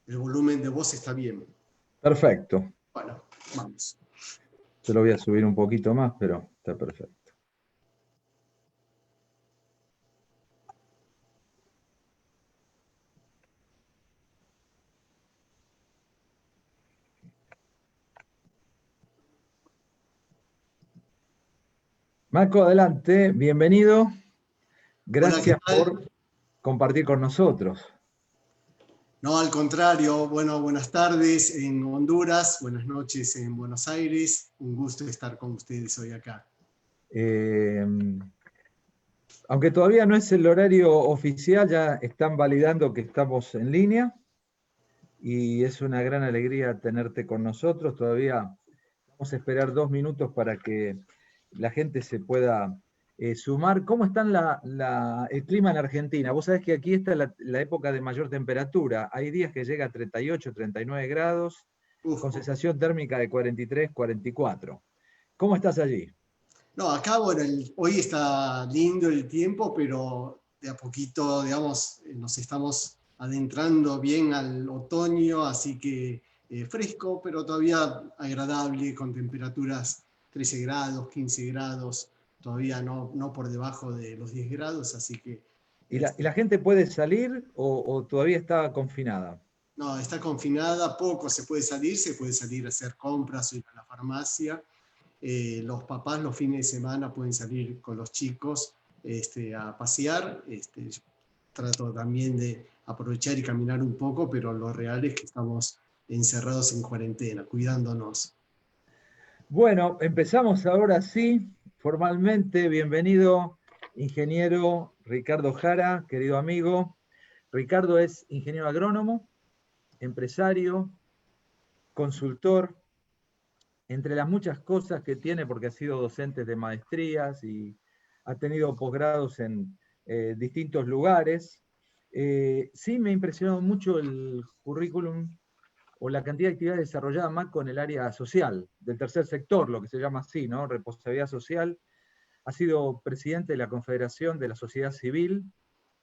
El volumen de voz está bien. Perfecto. Bueno, vamos. Te lo voy a subir un poquito más, pero está perfecto. Marco, adelante, bienvenido. Hola, ¿qué Gracias tal? por compartir con nosotros. No, al contrario. Bueno, buenas tardes en Honduras, buenas noches en Buenos Aires. Un gusto estar con ustedes hoy acá. Eh, Aunque todavía no es el horario oficial, ya están validando que estamos en línea y es una gran alegría tenerte con nosotros. Todavía vamos a esperar 2 minutos para que la gente se pueda sumar. ¿Cómo está el clima en Argentina? Vos sabés que aquí está la época de mayor temperatura. Hay días que llega a 38, 39 grados, con Uf. sensación térmica de 43, 44. ¿Cómo estás allí? No, acá, bueno, hoy está lindo el tiempo, pero de a poquito, digamos, nos estamos adentrando bien al otoño, así que fresco, pero todavía agradable, con temperaturas 13 grados, 15 grados, todavía no por debajo de los 10 grados, así que ¿Y la gente puede salir o todavía está confinada? no, está confinada, poco se puede salir a hacer compras o ir a la farmacia. Los papás los fines de semana pueden salir con los chicos a pasear. Yo trato también de aprovechar y caminar un poco, pero lo real es que estamos encerrados en cuarentena, cuidándonos. Bueno, empezamos ahora sí, formalmente. Bienvenido, ingeniero Ricardo Jara, querido amigo. Ricardo es ingeniero agrónomo, empresario, consultor, entre las muchas cosas que tiene, porque ha sido docente de maestrías y ha tenido posgrados en distintos lugares. Sí me impresionó mucho el currículum o la cantidad de actividades desarrolladas más con el área social, del tercer sector, lo que se llama así, ¿no? Responsabilidad social. Ha sido presidente de la Confederación de la Sociedad Civil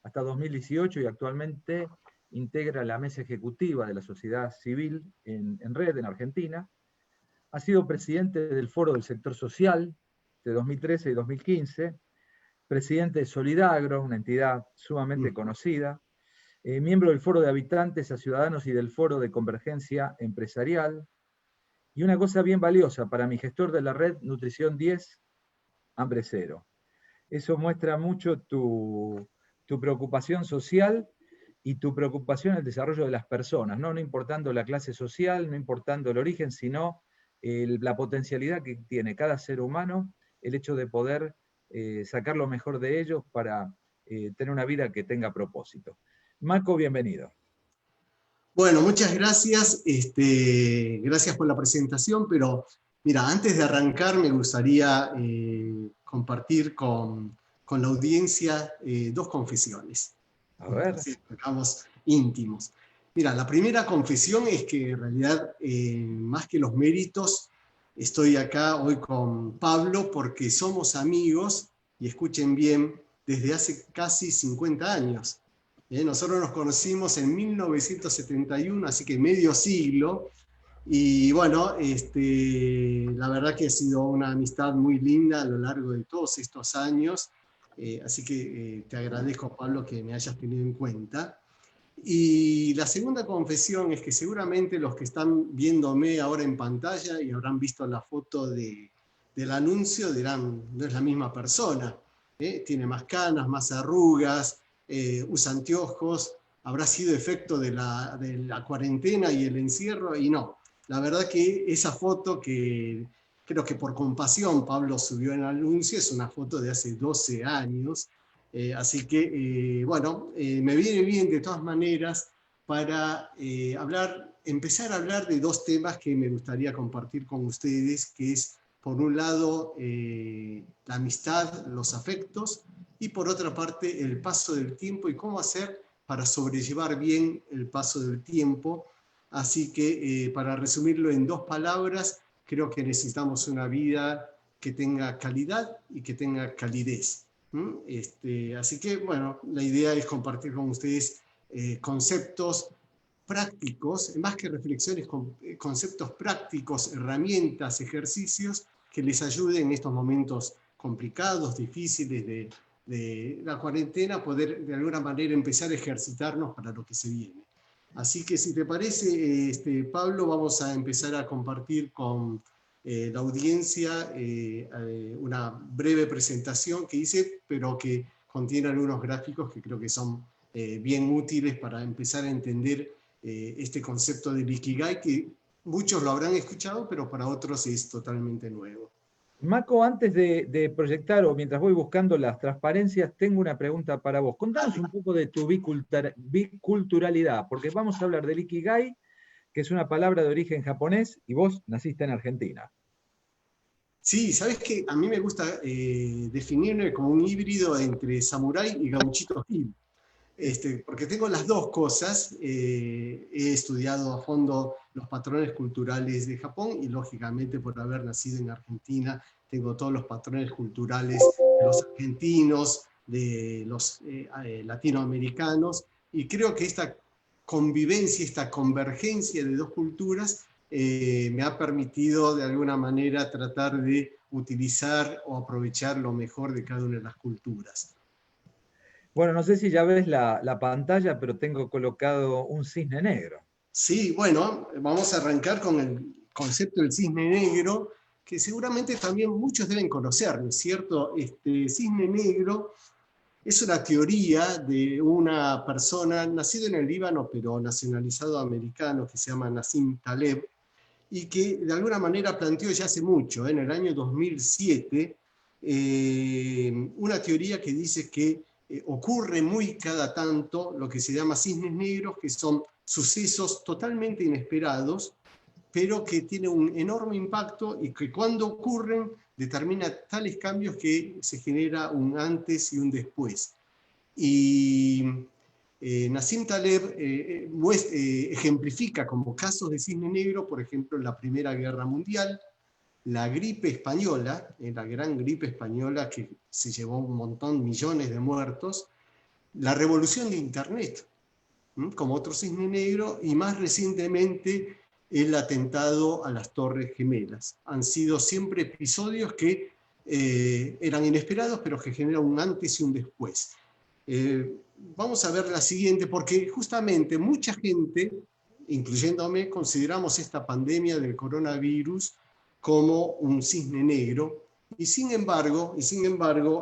hasta 2018 y actualmente integra la mesa ejecutiva de la sociedad civil en Red, en Argentina. Ha sido presidente del Foro del Sector Social de 2013 y 2015, presidente de Solidagro, una entidad sumamente conocida, miembro del Foro de Habitantes a Ciudadanos y del Foro de Convergencia Empresarial. Y una cosa bien valiosa para mi gestor de la red, Nutrición 10, Hambre Cero. Eso muestra mucho tu preocupación social y tu preocupación en el desarrollo de las personas, ¿no? No importando la clase social, no importando el origen, sino la potencialidad que tiene cada ser humano, el hecho de poder sacar lo mejor de ellos para tener una vida que tenga propósito. Marco, bienvenido. Bueno, muchas gracias. Gracias por la presentación, pero mira, antes de arrancar me gustaría compartir con la audiencia dos confesiones. A ver. Así estamos íntimos. Mira, la primera confesión es que en realidad, más que los méritos, estoy acá hoy con Pablo porque somos amigos, y escuchen bien, desde hace casi 50 años. Nosotros nos conocimos en 1971, así que medio siglo, y bueno, la verdad que ha sido una amistad muy linda a lo largo de todos estos años, así que te agradezco, Pablo, que me hayas tenido en cuenta. Y la segunda confesión es que seguramente los que están viéndome ahora en pantalla y habrán visto la foto del anuncio dirán, no es la misma persona, tiene más canas, más arrugas, usa anteojos, habrá sido efecto de la cuarentena y el encierro, y no. La verdad que esa foto que creo que por compasión Pablo subió en el anuncio es una foto de hace 12 años, así que, bueno, me viene bien de todas maneras para empezar a hablar de dos temas que me gustaría compartir con ustedes, que es, por un lado, la amistad, los afectos, y por otra parte, el paso del tiempo y cómo hacer para sobrellevar bien el paso del tiempo. Así que, para resumirlo en dos palabras, creo que necesitamos una vida que tenga calidad y que tenga calidez. Así que, bueno, la idea es compartir con ustedes conceptos prácticos, más que reflexiones, conceptos prácticos, herramientas, ejercicios que les ayuden en estos momentos complicados, difíciles de la cuarentena, poder de alguna manera empezar a ejercitarnos para lo que se viene. Así que si te parece, Pablo, vamos a empezar a compartir con la audiencia una breve presentación que hice, pero que contiene algunos gráficos que creo que son bien útiles para empezar a entender este concepto del Ikigai, que muchos lo habrán escuchado, pero para otros es totalmente nuevo. Mako, antes de proyectar o mientras voy buscando las transparencias, tengo una pregunta para vos. Contanos un poco de tu biculturalidad, porque vamos a hablar del Ikigai, que es una palabra de origen japonés, y vos naciste en Argentina. Sí, sabes que a mí me gusta definirme como un híbrido entre samurái y gauchito Gil. Porque tengo las dos cosas. He estudiado a fondo los patrones culturales de Japón y lógicamente por haber nacido en Argentina tengo todos los patrones culturales de los argentinos, de los latinoamericanos, y creo que esta convivencia, esta convergencia de dos culturas me ha permitido de alguna manera tratar de utilizar o aprovechar lo mejor de cada una de las culturas. Bueno, no sé si ya ves la pantalla, pero tengo colocado un cisne negro. Sí, bueno, vamos a arrancar con el concepto del cisne negro, que seguramente también muchos deben conocer, ¿no es cierto? Cisne negro es una teoría de una persona nacido en el Líbano, pero nacionalizado americano, que se llama Nassim Taleb, y que de alguna manera planteó ya hace mucho, en el año 2007, una teoría que dice que ocurre muy cada tanto lo que se llama cisnes negros, que son sucesos totalmente inesperados, pero que tienen un enorme impacto y que cuando ocurren determina tales cambios que se genera un antes y un después. Y Nassim Taleb ejemplifica como casos de cisne negro, por ejemplo, la Primera Guerra Mundial, la gripe española, la gran gripe española que se llevó un montón, millones de muertos, la revolución de Internet, como otro cisne negro, y más recientemente el atentado a las Torres Gemelas. Han sido siempre episodios que eran inesperados, pero que generan un antes y un después. Vamos a ver la siguiente, porque justamente mucha gente, incluyéndome, consideramos esta pandemia del coronavirus como un cisne negro, y sin embargo,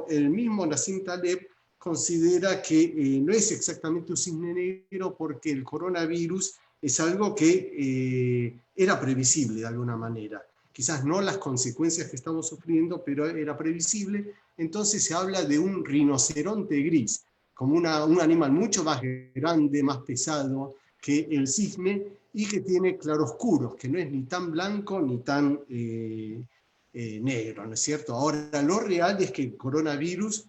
el mismo Nassim Taleb considera que no es exactamente un cisne negro porque el coronavirus es algo que era previsible de alguna manera. Quizás no las consecuencias que estamos sufriendo, pero era previsible. Entonces se habla de un rinoceronte gris, como un animal mucho más grande, más pesado que el cisne y que tiene claroscuros, que no es ni tan blanco ni tan negro, ¿no es cierto? Ahora, lo real es que el coronavirus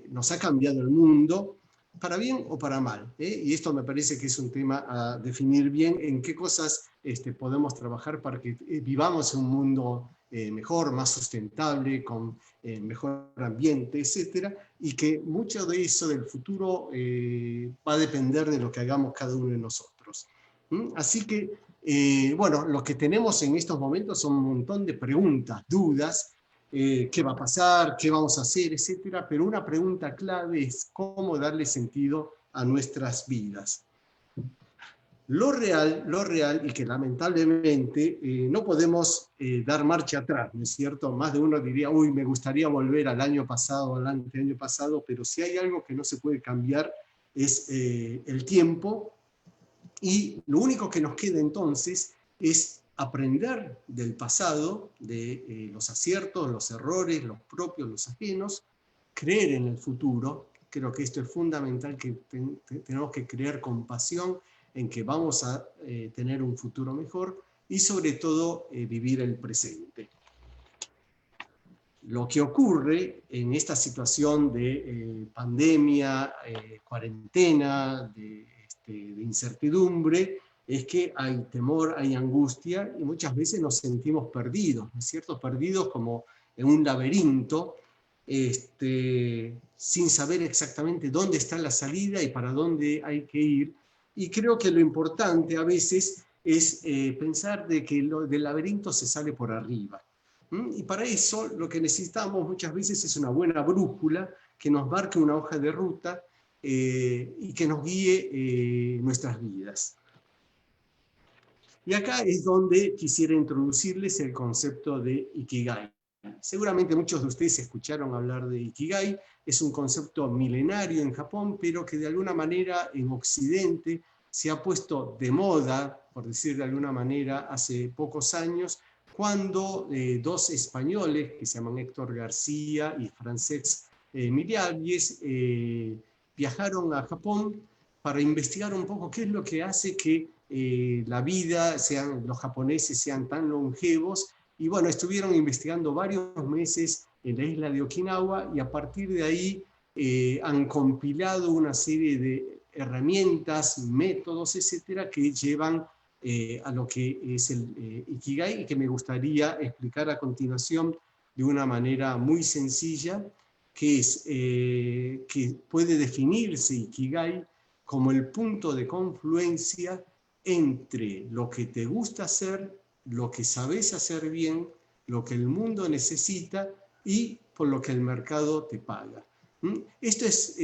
nos ha cambiado el mundo, para bien o para mal, y esto me parece que es un tema a definir bien en qué cosas podemos trabajar para que vivamos en un mundo mejor, más sustentable, con mejor ambiente, etcétera, y que mucho de eso del futuro va a depender de lo que hagamos cada uno de nosotros. Así que, bueno, lo que tenemos en estos momentos son un montón de preguntas, dudas, qué va a pasar, qué vamos a hacer, etcétera, pero una pregunta clave es cómo darle sentido a nuestras vidas. Lo real, y que lamentablemente no podemos dar marcha atrás, ¿no es cierto? Más de uno diría, uy, me gustaría volver al año pasado, al año pasado, pero si hay algo que no se puede cambiar es el tiempo, y lo único que nos queda entonces es aprender del pasado, de los aciertos, los errores, los propios, los ajenos, creer en el futuro. Creo que esto es fundamental, que tenemos que creer con pasión en que vamos a tener un futuro mejor y sobre todo vivir el presente. Lo que ocurre en esta situación de pandemia, cuarentena, de incertidumbre, es que hay temor, hay angustia y muchas veces nos sentimos perdidos, ¿no es cierto? Perdidos como en un laberinto, sin saber exactamente dónde está la salida y para dónde hay que ir. Y creo que lo importante a veces es pensar de que del laberinto se sale por arriba. Y para eso lo que necesitamos muchas veces es una buena brújula que nos marque una hoja de ruta y que nos guíe nuestras vidas. Y acá es donde quisiera introducirles el concepto de Ikigai. Seguramente muchos de ustedes escucharon hablar de Ikigai. Es un concepto milenario en Japón, pero que de alguna manera en Occidente se ha puesto de moda, por decir de alguna manera, hace pocos años, cuando dos españoles, que se llaman Héctor García y Francesc Miralles, viajaron a Japón para investigar un poco qué es lo que hace que la vida, los japoneses sean tan longevos. Y bueno, estuvieron investigando varios meses en la isla de Okinawa y a partir de ahí han compilado una serie de herramientas, métodos, etcétera, que llevan a lo que es el Ikigai y que me gustaría explicar a continuación de una manera muy sencilla, que es que puede definirse Ikigai como el punto de confluencia entre lo que te gusta hacer, lo que sabes hacer bien, lo que el mundo necesita y por lo que el mercado te paga. Esto es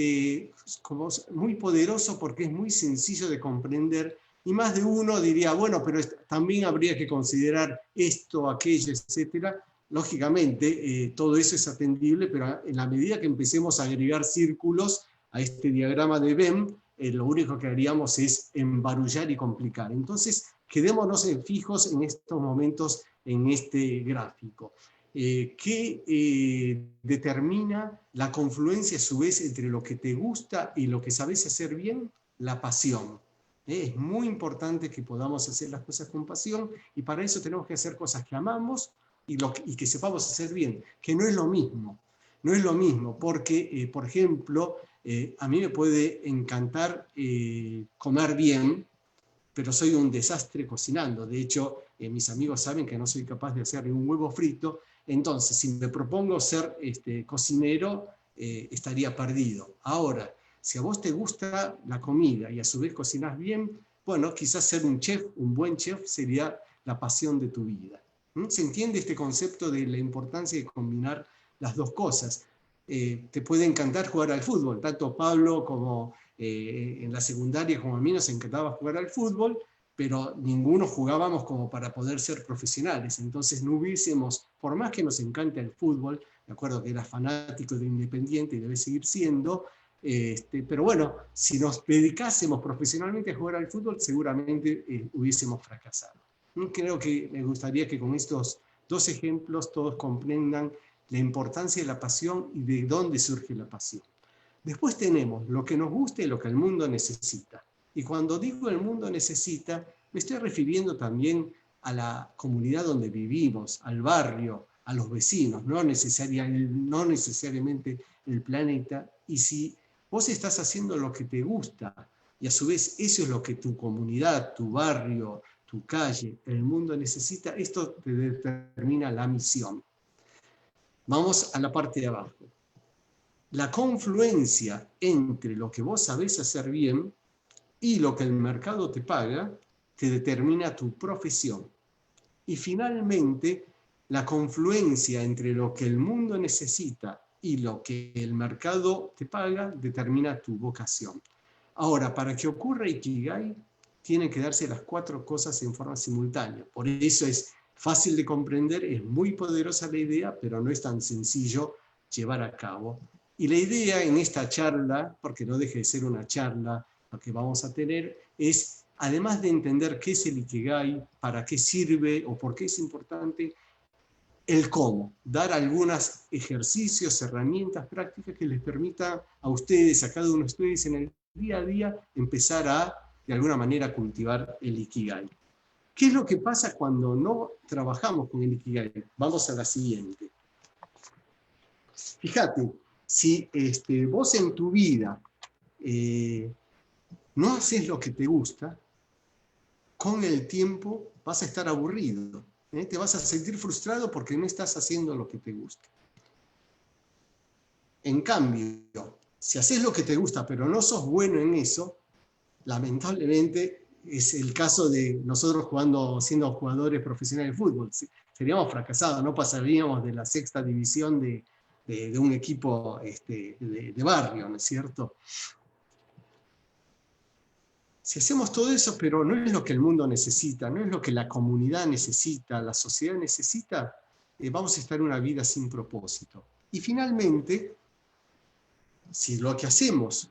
como muy poderoso porque es muy sencillo de comprender y más de uno diría, bueno, pero también habría que considerar esto, aquello, etcétera. Lógicamente, todo eso es atendible, pero en la medida que empecemos a agregar círculos a este diagrama de Venn, lo único que haríamos es embarullar y complicar. Entonces, quedémonos fijos en estos momentos en este gráfico. ¿Qué determina la confluencia a su vez entre lo que te gusta y lo que sabes hacer bien? La pasión. Es muy importante que podamos hacer las cosas con pasión y para eso tenemos que hacer cosas que amamos y que sepamos hacer bien, que no es lo mismo. No es lo mismo porque, por ejemplo, a mí me puede encantar comer bien, pero soy un desastre cocinando. De hecho, mis amigos saben que no soy capaz de hacer ni un huevo frito. Entonces, si me propongo ser cocinero, estaría perdido. Ahora, si a vos te gusta la comida y a su vez cocinás bien, bueno, quizás ser un chef, un buen chef, sería la pasión de tu vida. ¿Se entiende este concepto de la importancia de combinar las dos cosas? Te puede encantar jugar al fútbol, tanto Pablo como en la secundaria como a mí nos encantaba jugar al fútbol, pero ninguno jugábamos como para poder ser profesionales, entonces no hubiésemos, por más que nos encante el fútbol, de acuerdo que era fanático de Independiente y debe seguir siendo, pero bueno, si nos dedicásemos profesionalmente a jugar al fútbol, seguramente hubiésemos fracasado. Creo que me gustaría que con estos dos ejemplos todos comprendan la importancia de la pasión y de dónde surge la pasión. Después tenemos lo que nos gusta y lo que el mundo necesita. Y cuando digo el mundo necesita, me estoy refiriendo también a la comunidad donde vivimos, al barrio, a los vecinos, no necesariamente el planeta. Y si vos estás haciendo lo que te gusta y a su vez eso es lo que tu comunidad, tu barrio, tu calle, el mundo necesita, esto te determina la misión. Vamos a la parte de abajo. La confluencia entre lo que vos sabés hacer bien y lo que el mercado te paga te determina tu profesión. Y finalmente, la confluencia entre lo que el mundo necesita y lo que el mercado te paga determina tu vocación. Ahora, para que ocurra Ikigai, tienen que darse las cuatro cosas en forma simultánea. Por eso es fácil de comprender, es muy poderosa la idea, pero no es tan sencillo llevar a cabo. Y la idea en esta charla, porque no deje de ser una charla, lo que vamos a tener es, además de entender qué es el Ikigai, para qué sirve o por qué es importante, el cómo, dar algunos ejercicios, herramientas prácticas que les permita a ustedes, a cada uno de ustedes en el día a día, empezar a, de alguna manera, cultivar el Ikigai. ¿Qué es lo que pasa cuando no trabajamos con el Ikigai? Vamos a la siguiente. Fíjate, si vos en tu vida no haces lo que te gusta, con el tiempo vas a estar aburrido. Te vas a sentir frustrado porque no estás haciendo lo que te gusta. En cambio, si haces lo que te gusta pero no sos bueno en eso, lamentablemente es el caso de nosotros siendo jugadores profesionales de fútbol. Seríamos fracasados, no pasaríamos de la sexta división de un equipo de barrio, ¿no es cierto? Si hacemos todo eso, pero no es lo que el mundo necesita, no es lo que la comunidad necesita, la sociedad necesita, vamos a estar en una vida sin propósito. Y finalmente, si lo que hacemos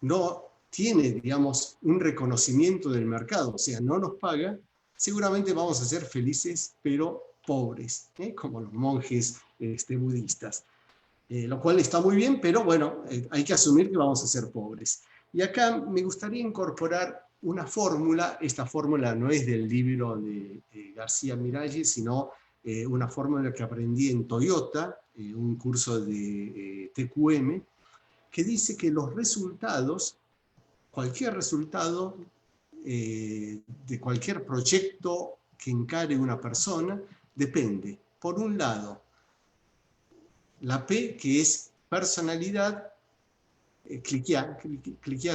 no tiene, digamos, un reconocimiento del mercado, o sea, no nos paga, seguramente vamos a ser felices, pero pobres, como los monjes budistas. Lo cual está muy bien, pero bueno, hay que asumir que vamos a ser pobres. Y acá me gustaría incorporar una fórmula. Esta fórmula no es del libro de García Miralles, sino una fórmula que aprendí en Toyota, un curso de TQM, que dice que los resultados, cualquier resultado de cualquier proyecto que encare una persona, depende, por un lado, la P, que es personalidad, cliquear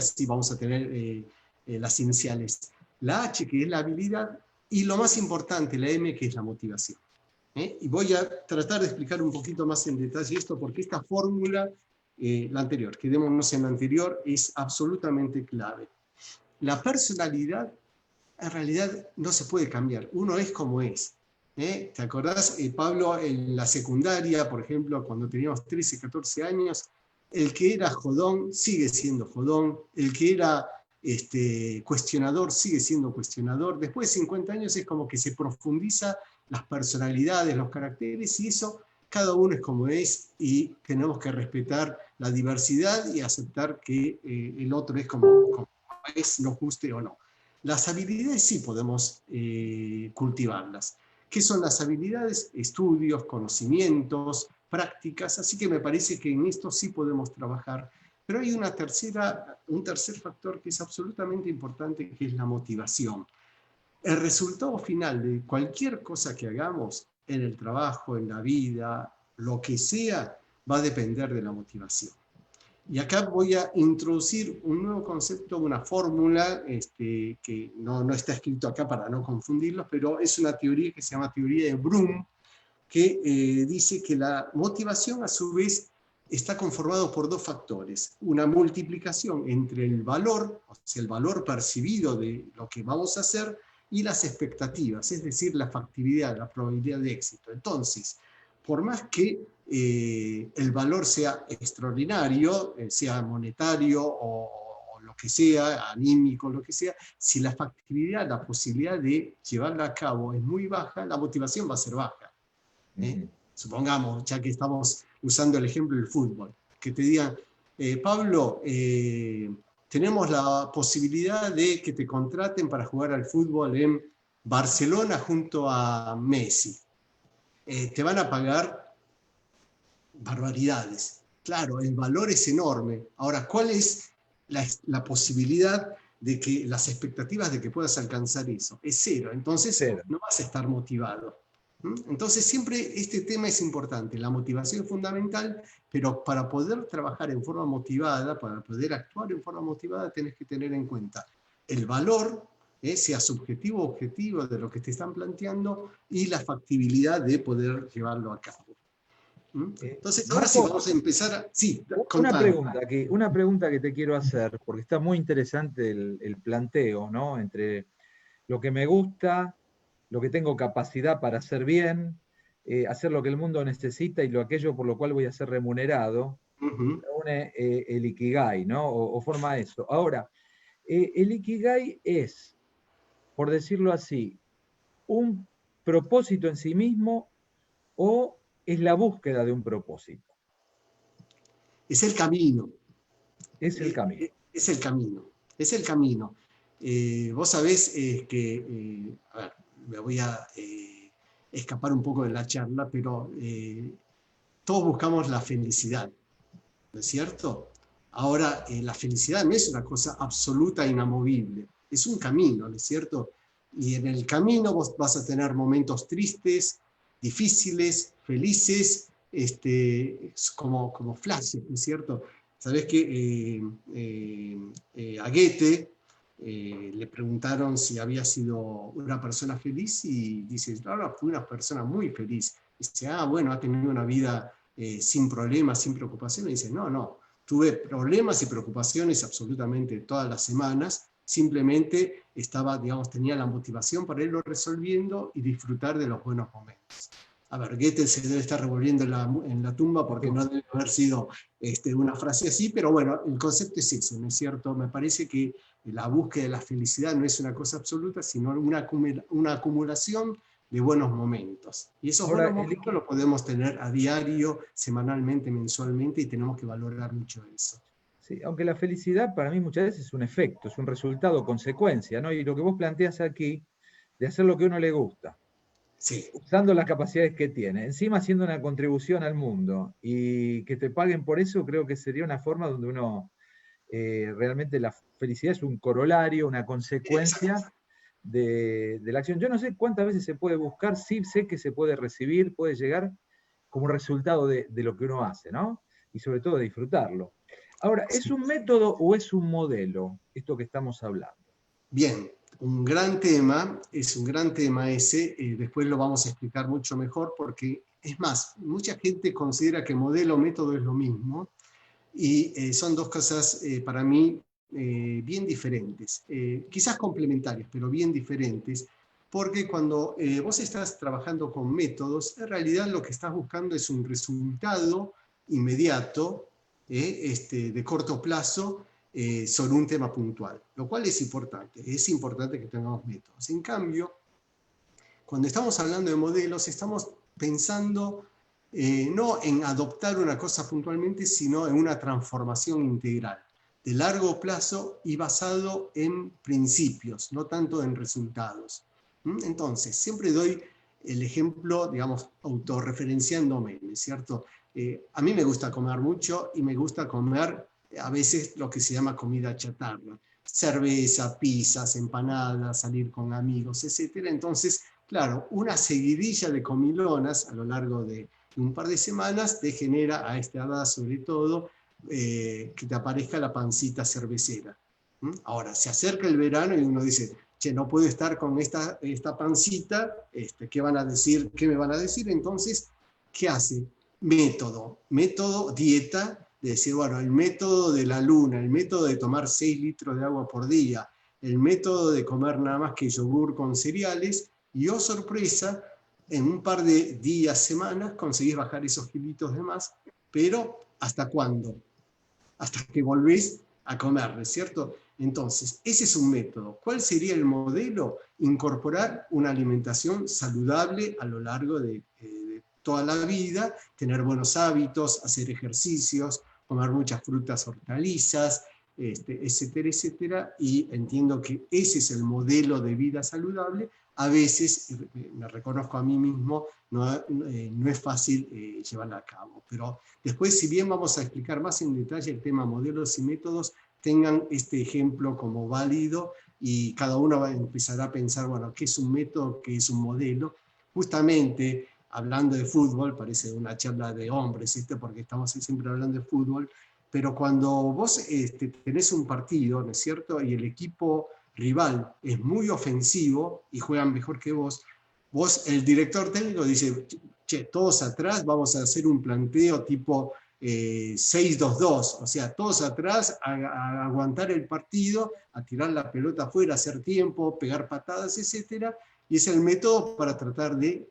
si vamos a tener las iniciales. La H, que es la habilidad, y lo más importante, la M, que es la motivación. Y voy a tratar de explicar un poquito más en detalle esto, porque esta fórmula, la anterior, quedémonos en la anterior, es absolutamente clave. La personalidad, en realidad, no se puede cambiar. Uno es como es. ¿Te acordás, Pablo, en la secundaria, por ejemplo, cuando teníamos 13, 14 años, el que era jodón sigue siendo jodón, el que era cuestionador sigue siendo cuestionador. Después de 50 años es como que se profundiza las personalidades, los caracteres, y eso cada uno es como es, y tenemos que respetar la diversidad y aceptar que el otro es como es, nos guste o no. Las habilidades sí podemos cultivarlas. ¿Qué son las habilidades? Estudios, conocimientos, prácticas, así que me parece que en esto sí podemos trabajar. Pero hay un tercer factor que es absolutamente importante, que es la motivación. El resultado final de cualquier cosa que hagamos, en el trabajo, en la vida, lo que sea, va a depender de la motivación. Y acá voy a introducir un nuevo concepto, una fórmula que no está escrito acá para no confundirlos, pero es una teoría que se llama teoría de Bloom, que dice que la motivación a su vez está conformado por dos factores. Una multiplicación entre el valor, o sea, el valor percibido de lo que vamos a hacer, y las expectativas, es decir, la factibilidad, la probabilidad de éxito. Entonces, por más que el valor sea extraordinario, sea monetario o lo que sea, anímico, lo que sea, si la factibilidad, la posibilidad de llevarla a cabo es muy baja, la motivación va a ser baja. Supongamos, ya que estamos usando el ejemplo del fútbol, que te digan, Pablo, tenemos la posibilidad de que te contraten para jugar al fútbol en Barcelona junto a Messi. Te van a pagar barbaridades. Claro, el valor es enorme. Ahora, ¿cuál es la posibilidad de que las expectativas de que puedas alcanzar eso? Es cero. Entonces, cero. No vas a estar motivado. Entonces, siempre este tema es importante. La motivación es fundamental, pero para poder trabajar en forma motivada, para poder actuar en forma motivada, tenés que tener en cuenta el valor, sea subjetivo o objetivo de lo que te están planteando, y la factibilidad de poder llevarlo a cabo. Entonces, ahora sí vamos a empezar. Sí, una pregunta que te quiero hacer, porque está muy interesante el planteo, ¿no? Entre lo que me gusta, lo que tengo capacidad para hacer bien, hacer lo que el mundo necesita y aquello por lo cual voy a ser remunerado, une el Ikigai, ¿no? O forma eso. Ahora, el Ikigai es, por decirlo así, un propósito en sí mismo o es la búsqueda de un propósito. Es el camino. Es el camino. Es el camino. Es el camino. Vos sabés que, a ver, me voy a escapar un poco de la charla, pero todos buscamos la felicidad, ¿no es cierto? Ahora, la felicidad no es una cosa absoluta e inamovible, es un camino, ¿no es cierto? Y en el camino vos vas a tener momentos tristes, difíciles, felices, como flashes, ¿no es cierto? Sabés que a Goethe le preguntaron si había sido una persona feliz y dice, no, no, fui una persona muy feliz. Dice, ah, bueno, ha tenido una vida sin problemas, sin preocupaciones. Dice, no, no, tuve problemas y preocupaciones absolutamente todas las semanas, simplemente estaba, digamos, tenía la motivación para irlo resolviendo y disfrutar de los buenos momentos. A ver, Goethe se debe estar revolviendo en la tumba porque no debe haber sido una frase así, pero bueno, el concepto es ese, ¿no es cierto? Me parece que la búsqueda de la felicidad no es una cosa absoluta, sino una acumulación de buenos momentos. Y esos Ahora, buenos momentos los podemos tener a diario, semanalmente, mensualmente, y tenemos que valorar mucho eso. sí, aunque la felicidad para mí muchas veces es un efecto, es un resultado, consecuencia, ¿no? Y lo que vos planteas aquí, de hacer lo que a uno le gusta, Sí. usando las capacidades que tiene, encima haciendo una contribución al mundo y que te paguen por eso, creo que sería una forma donde uno realmente la felicidad es un corolario, una consecuencia de la acción. Yo no sé cuántas veces se puede buscar, sí sé que se puede recibir, puede llegar como resultado de lo que uno hace, ¿no? Y sobre todo de disfrutarlo. Ahora, ¿es un método o es un modelo esto que estamos hablando? Bien, un gran tema, es un gran tema ese, después lo vamos a explicar mucho mejor porque, es más, mucha gente considera que modelo o método es lo mismo y son dos cosas para mí bien diferentes, quizás complementarias, pero bien diferentes, porque cuando vos estás trabajando con métodos, en realidad lo que estás buscando es un resultado inmediato, de corto plazo, sobre un tema puntual, lo cual es importante que tengamos métodos. En cambio, cuando estamos hablando de modelos, estamos pensando no en adoptar una cosa puntualmente, sino en una transformación integral, de largo plazo y basado en principios, no tanto en resultados. Entonces, siempre doy el ejemplo, digamos, autorreferenciándome, ¿no es cierto? A mí me gusta comer mucho y me gusta comer a veces lo que se llama comida chatarra, cerveza, pizzas, empanadas, salir con amigos, etc. Entonces, claro, una seguidilla de comilonas a lo largo de un par de semanas te genera a esta edad sobre todo que te aparezca la pancita cervecera. Ahora, se acerca el verano y uno dice, che, no puedo estar con esta pancita, ¿qué van a decir? ¿Qué me van a decir? Entonces, ¿qué hace? Método, dieta, de decir, bueno, el método de la luna, el método de tomar 6 litros de agua por día, el método de comer nada más que yogur con cereales, y oh sorpresa, en un par de días, semanas, conseguís bajar esos kilitos de más, pero ¿hasta cuándo? Hasta que volvés a comer, ¿no es cierto? Entonces, ese es un método. ¿Cuál sería el modelo? Incorporar una alimentación saludable a lo largo de toda la vida, tener buenos hábitos, hacer ejercicios, comer muchas frutas, hortalizas, etcétera, etcétera, y entiendo que ese es el modelo de vida saludable. A veces, me reconozco a mí mismo, no es fácil llevarla a cabo, pero después, si bien vamos a explicar más en detalle el tema modelos y métodos, tengan este ejemplo como válido y cada uno va a empezar a pensar, bueno, ¿qué es un método, qué es un modelo? Justamente, hablando de fútbol, parece una charla de hombres, porque estamos siempre hablando de fútbol, pero cuando vos tenés un partido, ¿no es cierto?, y el equipo rival es muy ofensivo y juegan mejor que vos, el director técnico dice, che, todos atrás, vamos a hacer un planteo tipo 6-2-2, o sea, todos atrás a aguantar el partido, a tirar la pelota afuera, hacer tiempo, pegar patadas, etc. Y es el método para tratar de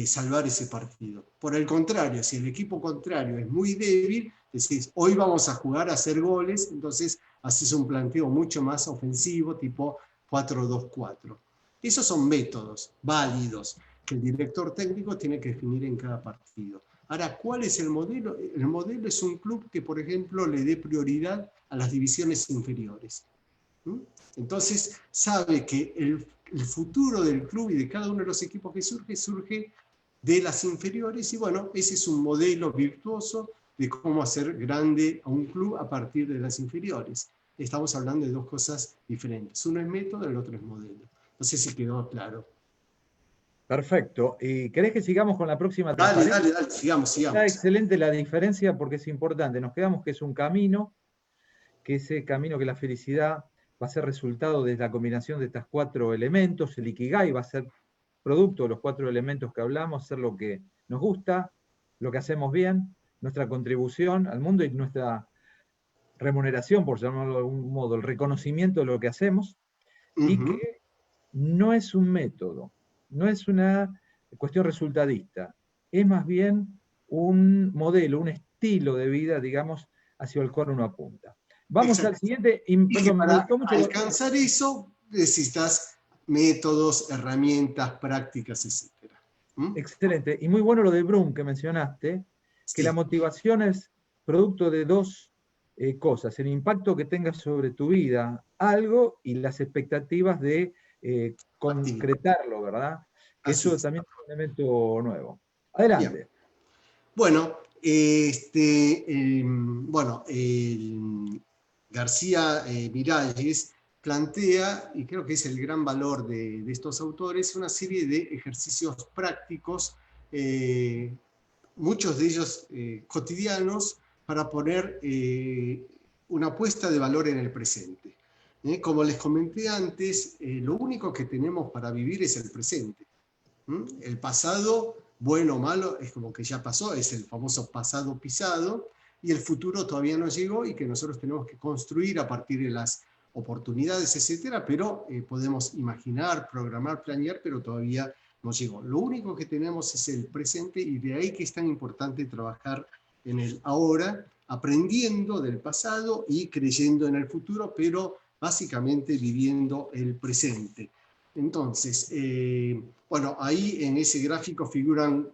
salvar ese partido. Por el contrario, si el equipo contrario es muy débil, decís, hoy vamos a jugar a hacer goles, entonces haces un planteo mucho más ofensivo, tipo 4-2-4. Esos son métodos válidos que el director técnico tiene que definir en cada partido. Ahora, ¿cuál es el modelo? El modelo es un club que, por ejemplo, le dé prioridad a las divisiones inferiores. Entonces, sabe que el futuro del club y de cada uno de los equipos que surge de las inferiores, y bueno, ese es un modelo virtuoso de cómo hacer grande a un club a partir de las inferiores. Estamos hablando de dos cosas diferentes. Uno es método, el otro es modelo. No sé si quedó claro. Perfecto. ¿Y querés que sigamos con la próxima Dale, transparencia? dale, sigamos. Está excelente la diferencia porque es importante. Nos quedamos que es un camino, que ese camino que la felicidad va a ser resultado de la combinación de estos 4 elementos. El Ikigai va a ser producto de los 4 elementos que hablamos, hacer lo que nos gusta, lo que hacemos bien, nuestra contribución al mundo y nuestra remuneración, por llamarlo de algún modo, el reconocimiento de lo que hacemos, y que no es un método, no es una cuestión resultadista, es más bien un modelo, un estilo de vida, digamos, hacia el cual uno apunta. Vamos Exacto. al siguiente, y perdón, me gustó mucho. Alcanzar eso necesitas métodos, herramientas, prácticas, etc. Excelente, y muy bueno lo de Brum que mencionaste, que la Sí. motivación es producto de 2 cosas, el impacto que tengas sobre tu vida, algo, y las expectativas de concretarlo, ¿verdad? Que Así eso es. también es un elemento nuevo. Bien. Adelante. Bueno, García Miralles plantea, y creo que es el gran valor de estos autores, una serie de ejercicios prácticos, muchos de ellos cotidianos, para poner una puesta de valor en el presente. Como les comenté antes, lo único que tenemos para vivir es el presente. El pasado, bueno o malo, es como que ya pasó, es el famoso pasado pisado, y el futuro todavía no llegó y que nosotros tenemos que construir a partir de las oportunidades, etcétera, pero podemos imaginar, programar, planear, pero todavía no llegó. Lo único que tenemos es el presente, y de ahí que es tan importante trabajar en el ahora, aprendiendo del pasado y creyendo en el futuro, pero básicamente viviendo el presente. Entonces, bueno, ahí en ese gráfico figuran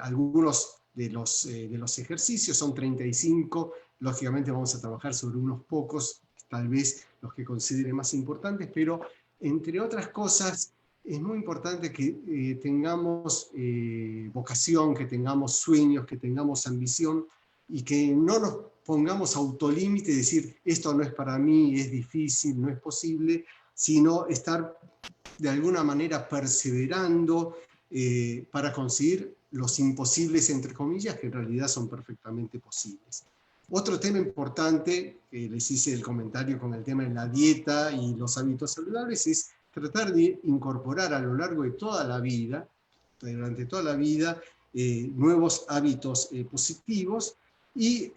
algunos de los ejercicios, son 35, lógicamente vamos a trabajar sobre unos pocos, tal vez los que considere más importantes, pero entre otras cosas es muy importante que tengamos vocación, que tengamos sueños, que tengamos ambición, y que no nos pongamos autolímite y decir esto no es para mí, es difícil, no es posible, sino estar de alguna manera perseverando para conseguir los imposibles, entre comillas, que en realidad son perfectamente posibles. Otro tema importante, que les hice el comentario con el tema de la dieta y los hábitos saludables, es tratar de incorporar a lo largo de toda la vida, durante toda la vida, nuevos hábitos positivos, y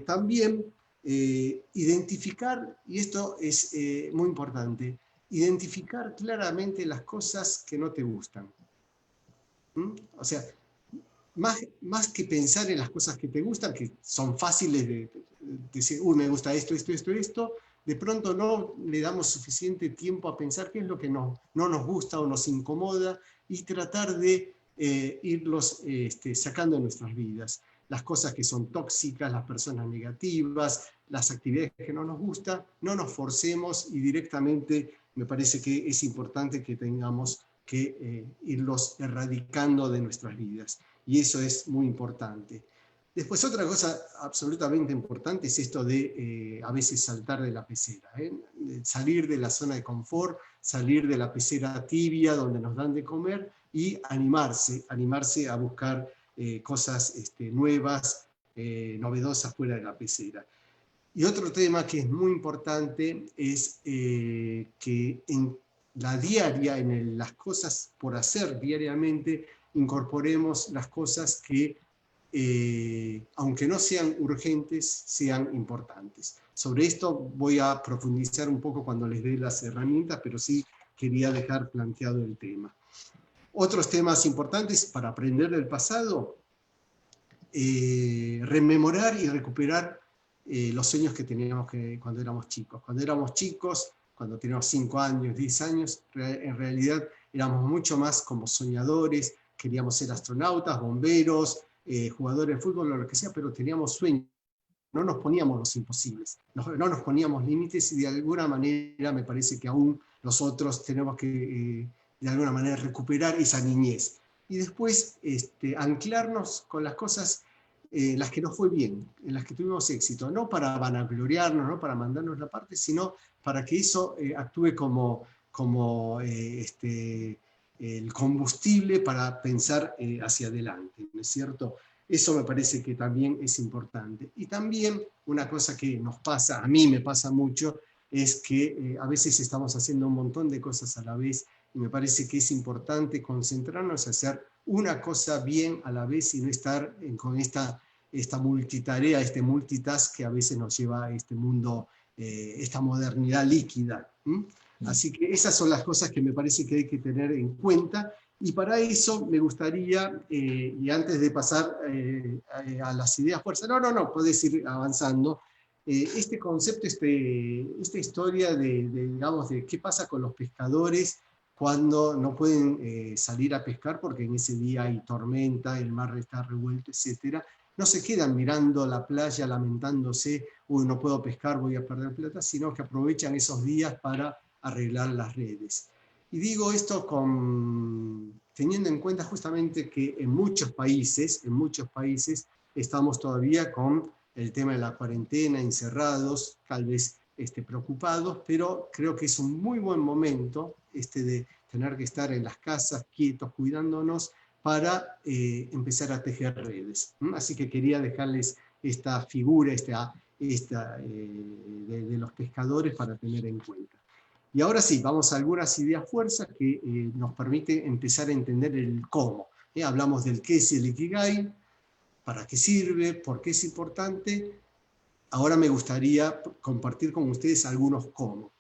también identificar, y esto es muy importante, identificar claramente las cosas que no te gustan. O sea, más que pensar en las cosas que te gustan, que son fáciles de decir, me gusta esto, esto, esto, esto, de pronto no le damos suficiente tiempo a pensar qué es lo que no nos gusta o nos incomoda, y tratar de irlos sacando de nuestras vidas. Las cosas que son tóxicas, las personas negativas, las actividades que no nos gustan, no nos forcemos, y directamente me parece que es importante que tengamos que irlos erradicando de nuestras vidas. Y eso es muy importante. Después, otra cosa absolutamente importante es esto de a veces saltar de la pecera, salir de la zona de confort, salir de la pecera tibia donde nos dan de comer, y animarse a buscar cosas nuevas, novedosas fuera de la pecera. Y otro tema que es muy importante es que en la diaria, en las cosas por hacer diariamente, incorporemos las cosas que, aunque no sean urgentes, sean importantes. Sobre esto voy a profundizar un poco cuando les dé las herramientas, pero sí quería dejar planteado el tema. Otros temas importantes para aprender del pasado: rememorar y recuperar los sueños que teníamos cuando éramos chicos. Cuando éramos chicos, cuando teníamos 5 años, 10 años, en realidad éramos mucho más como soñadores, queríamos ser astronautas, bomberos, jugadores de fútbol o lo que sea, pero teníamos sueños. No nos poníamos los imposibles, no nos poníamos límites, y de alguna manera me parece que aún nosotros tenemos que de alguna manera recuperar esa niñez. Y después anclarnos con las cosas las que nos fue bien, en las que tuvimos éxito, no para vanagloriarnos, no para mandarnos la parte, sino para que eso actúe como el combustible para pensar hacia adelante, ¿no es cierto? Eso me parece que también es importante. Y también una cosa que nos pasa, a mí me pasa mucho, es que a veces estamos haciendo un montón de cosas a la vez y me parece que es importante concentrarnos en hacer una cosa bien a la vez y no estar con esta multitarea, este multitask que a veces nos lleva a este mundo, esta modernidad líquida. Así que esas son las cosas que me parece que hay que tener en cuenta. Y para eso me gustaría, y antes de pasar a las ideas fuerzas, podés ir avanzando, este concepto, esta historia digamos, de qué pasa con los pescadores cuando no pueden salir a pescar porque en ese día hay tormenta, el mar está revuelto, etc. No se quedan mirando la playa lamentándose, uy, no puedo pescar, voy a perder plata, sino que aprovechan esos días para arreglar las redes. Y digo esto teniendo en cuenta justamente que en muchos países estamos todavía con el tema de la cuarentena, encerrados, tal vez preocupados, pero creo que es un muy buen momento de tener que estar en las casas quietos, cuidándonos, para empezar a tejer redes. Así que quería dejarles esta figura de los pescadores para tener en cuenta. Y ahora sí, vamos a algunas ideas fuerzas que nos permiten empezar a entender el cómo. Hablamos del qué es el Ikigai, para qué sirve, por qué es importante. Ahora me gustaría compartir con ustedes algunos cómo.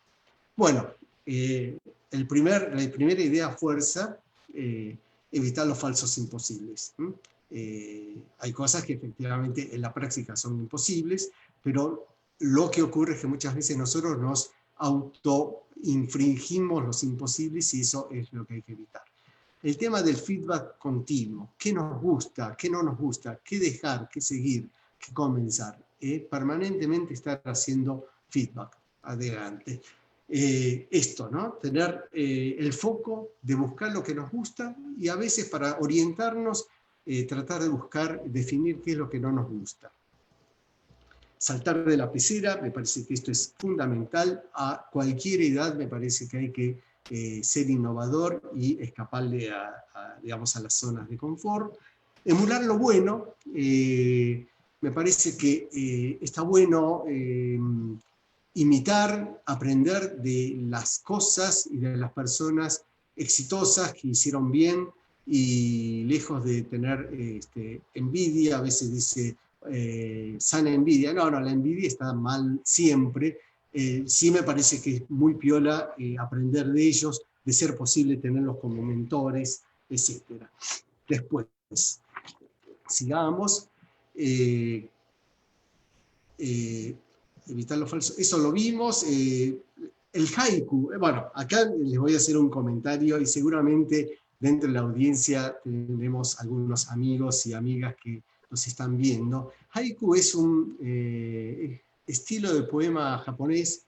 Bueno, la primera idea fuerza, evitar los falsos imposibles. Hay cosas que efectivamente en la práctica son imposibles, pero lo que ocurre es que muchas veces nosotros nos autoinfringimos los imposibles y eso es lo que hay que evitar. El tema del feedback continuo, qué nos gusta, qué no nos gusta, qué dejar, qué seguir, qué comenzar. Permanentemente estar haciendo feedback. Adelante. Esto, ¿no? Tener el foco de buscar lo que nos gusta y a veces para orientarnos, tratar de definir qué es lo que no nos gusta. Saltar de la pecera, me parece que esto es fundamental. A cualquier edad me parece que hay que ser innovador y escaparle digamos, a las zonas de confort. Emular lo bueno, me parece que está bueno imitar, aprender de las cosas y de las personas exitosas que hicieron bien y lejos de tener envidia, a veces dice sana envidia. No, la envidia está mal siempre. Sí me parece que es muy piola aprender de ellos, de ser posible tenerlos como mentores, etc. Después, sigamos. Evitar lo falso. Eso lo vimos. El haiku. Bueno, acá les voy a hacer un comentario y seguramente dentro de la audiencia tendremos algunos amigos y amigas que nos están viendo. Haiku es un estilo de poema japonés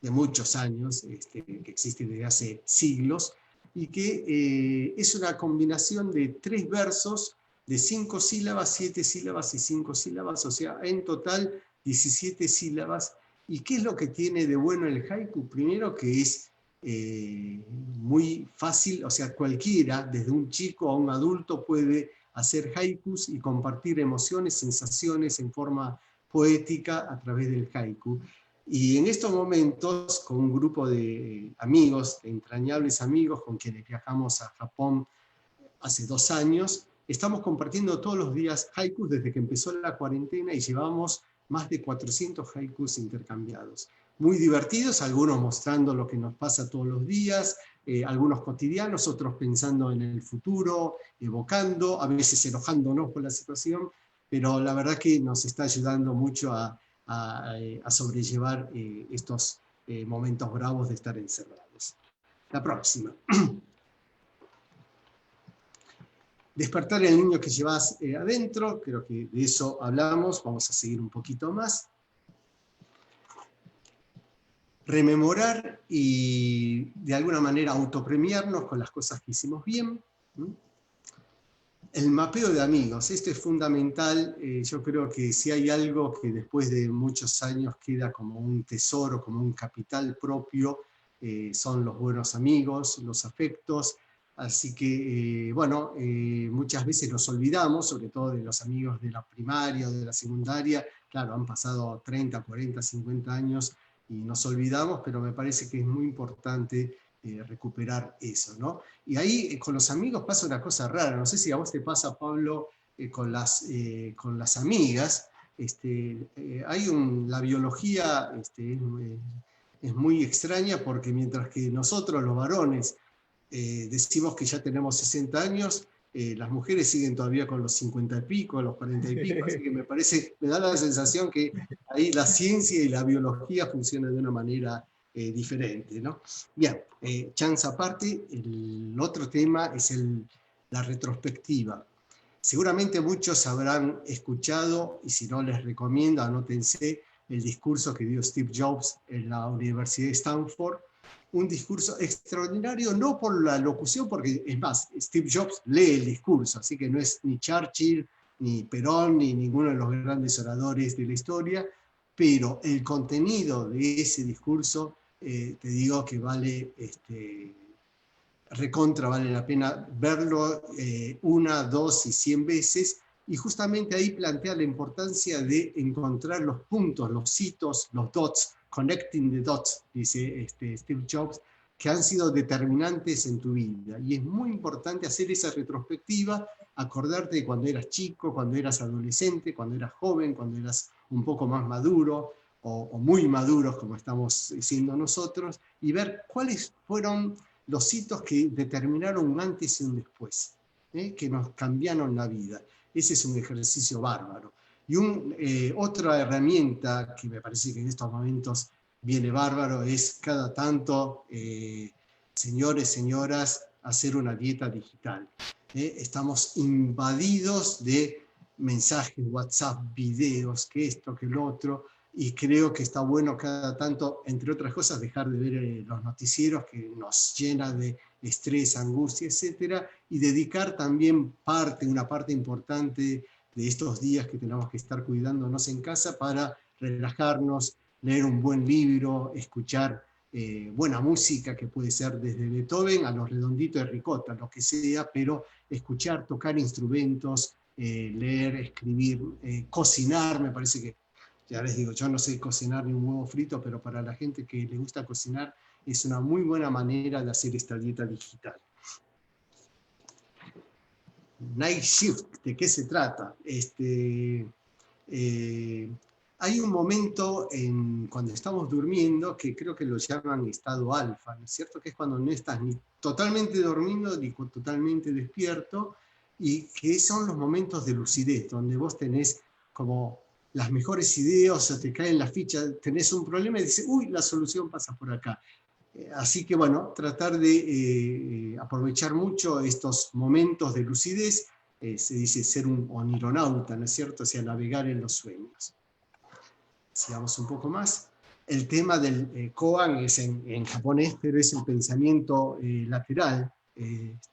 de muchos años, que existe desde hace siglos, y que es una combinación de 3 versos de 5 sílabas, 7 sílabas y 5 sílabas, o sea, en total 17 sílabas. ¿Y qué es lo que tiene de bueno el haiku? Primero que es muy fácil, o sea, cualquiera, desde un chico a un adulto, puede hacer haikus y compartir emociones, sensaciones en forma poética a través del haiku. Y en estos momentos, con un grupo de amigos, de entrañables amigos con quienes viajamos a Japón hace 2 años, estamos compartiendo todos los días haikus desde que empezó la cuarentena y llevamos más de 400 haikus intercambiados. Muy divertidos, algunos mostrando lo que nos pasa todos los días, algunos cotidianos, otros pensando en el futuro, evocando, a veces enojándonos por la situación, pero la verdad que nos está ayudando mucho a sobrellevar estos momentos bravos de estar encerrados. La próxima. Despertar el niño que llevas adentro, creo que de eso hablamos, vamos a seguir un poquito más. Rememorar y de alguna manera autopremiarnos con las cosas que hicimos bien. El mapeo de amigos, esto es fundamental. Yo creo que si hay algo que después de muchos años queda como un tesoro, como un capital propio, son los buenos amigos, los afectos. Así que, bueno, muchas veces nos olvidamos, sobre todo de los amigos de la primaria o de la secundaria. Claro, han pasado 30, 40, 50 años y nos olvidamos, pero me parece que es muy importante recuperar eso, ¿no? Y ahí con los amigos pasa una cosa rara, no sé si a vos te pasa, Pablo, con las amigas, la biología es muy extraña porque mientras que nosotros los varones decimos que ya tenemos 60 años, las mujeres siguen todavía con los 50 y pico, los 40 y pico, así que me da la sensación que ahí la ciencia y la biología funcionan de una manera diferente, ¿no? Bien, chance aparte, el otro tema es la retrospectiva. Seguramente muchos habrán escuchado, y si no les recomiendo, anótense el discurso que dio Steve Jobs en la Universidad de Stanford, un discurso extraordinario, no por la locución, porque es más, Steve Jobs lee el discurso, así que no es ni Churchill, ni Perón, ni ninguno de los grandes oradores de la historia, pero el contenido de ese discurso, te digo que vale, recontra vale la pena verlo 1, 2 y 100 veces, y justamente ahí plantea la importancia de encontrar los puntos, los hitos, los dots, connecting the dots, dice Steve Jobs, que han sido determinantes en tu vida. Y es muy importante hacer esa retrospectiva, acordarte de cuando eras chico, cuando eras adolescente, cuando eras joven, cuando eras un poco más maduro o muy maduros, como estamos siendo nosotros, y ver cuáles fueron los hitos que determinaron un antes y un después, que nos cambiaron la vida. Ese es un ejercicio bárbaro. Y otra herramienta que me parece que en estos momentos viene bárbaro es cada tanto, señores, señoras, hacer una dieta digital. Estamos invadidos de mensajes, WhatsApp, videos, que esto, que lo otro, y creo que está bueno cada tanto, entre otras cosas, dejar de ver los noticieros que nos llenan de estrés, angustia, etcétera, y dedicar también una parte importante de estos días que tenemos que estar cuidándonos en casa para relajarnos, leer un buen libro, escuchar buena música, que puede ser desde Beethoven a los Redonditos de Ricota, lo que sea, pero escuchar, tocar instrumentos, leer, escribir, cocinar, me parece que, ya les digo, yo no sé cocinar ni un huevo frito, pero para la gente que le gusta cocinar es una muy buena manera de hacer esta dieta digital. Night Shift, ¿de qué se trata? Hay un momento cuando estamos durmiendo que creo que lo llaman estado alfa, ¿no es cierto? Que es cuando no estás ni totalmente dormido ni totalmente despierto, y que son los momentos de lucidez, donde vos tenés como las mejores ideas, o te caen las fichas, tenés un problema y dices, uy, la solución pasa por acá. Así que bueno, tratar de aprovechar mucho estos momentos de lucidez, se dice ser un onironauta, ¿no es cierto? O sea, navegar en los sueños. Sigamos un poco más. El tema del koan es en japonés, pero es el pensamiento lateral, el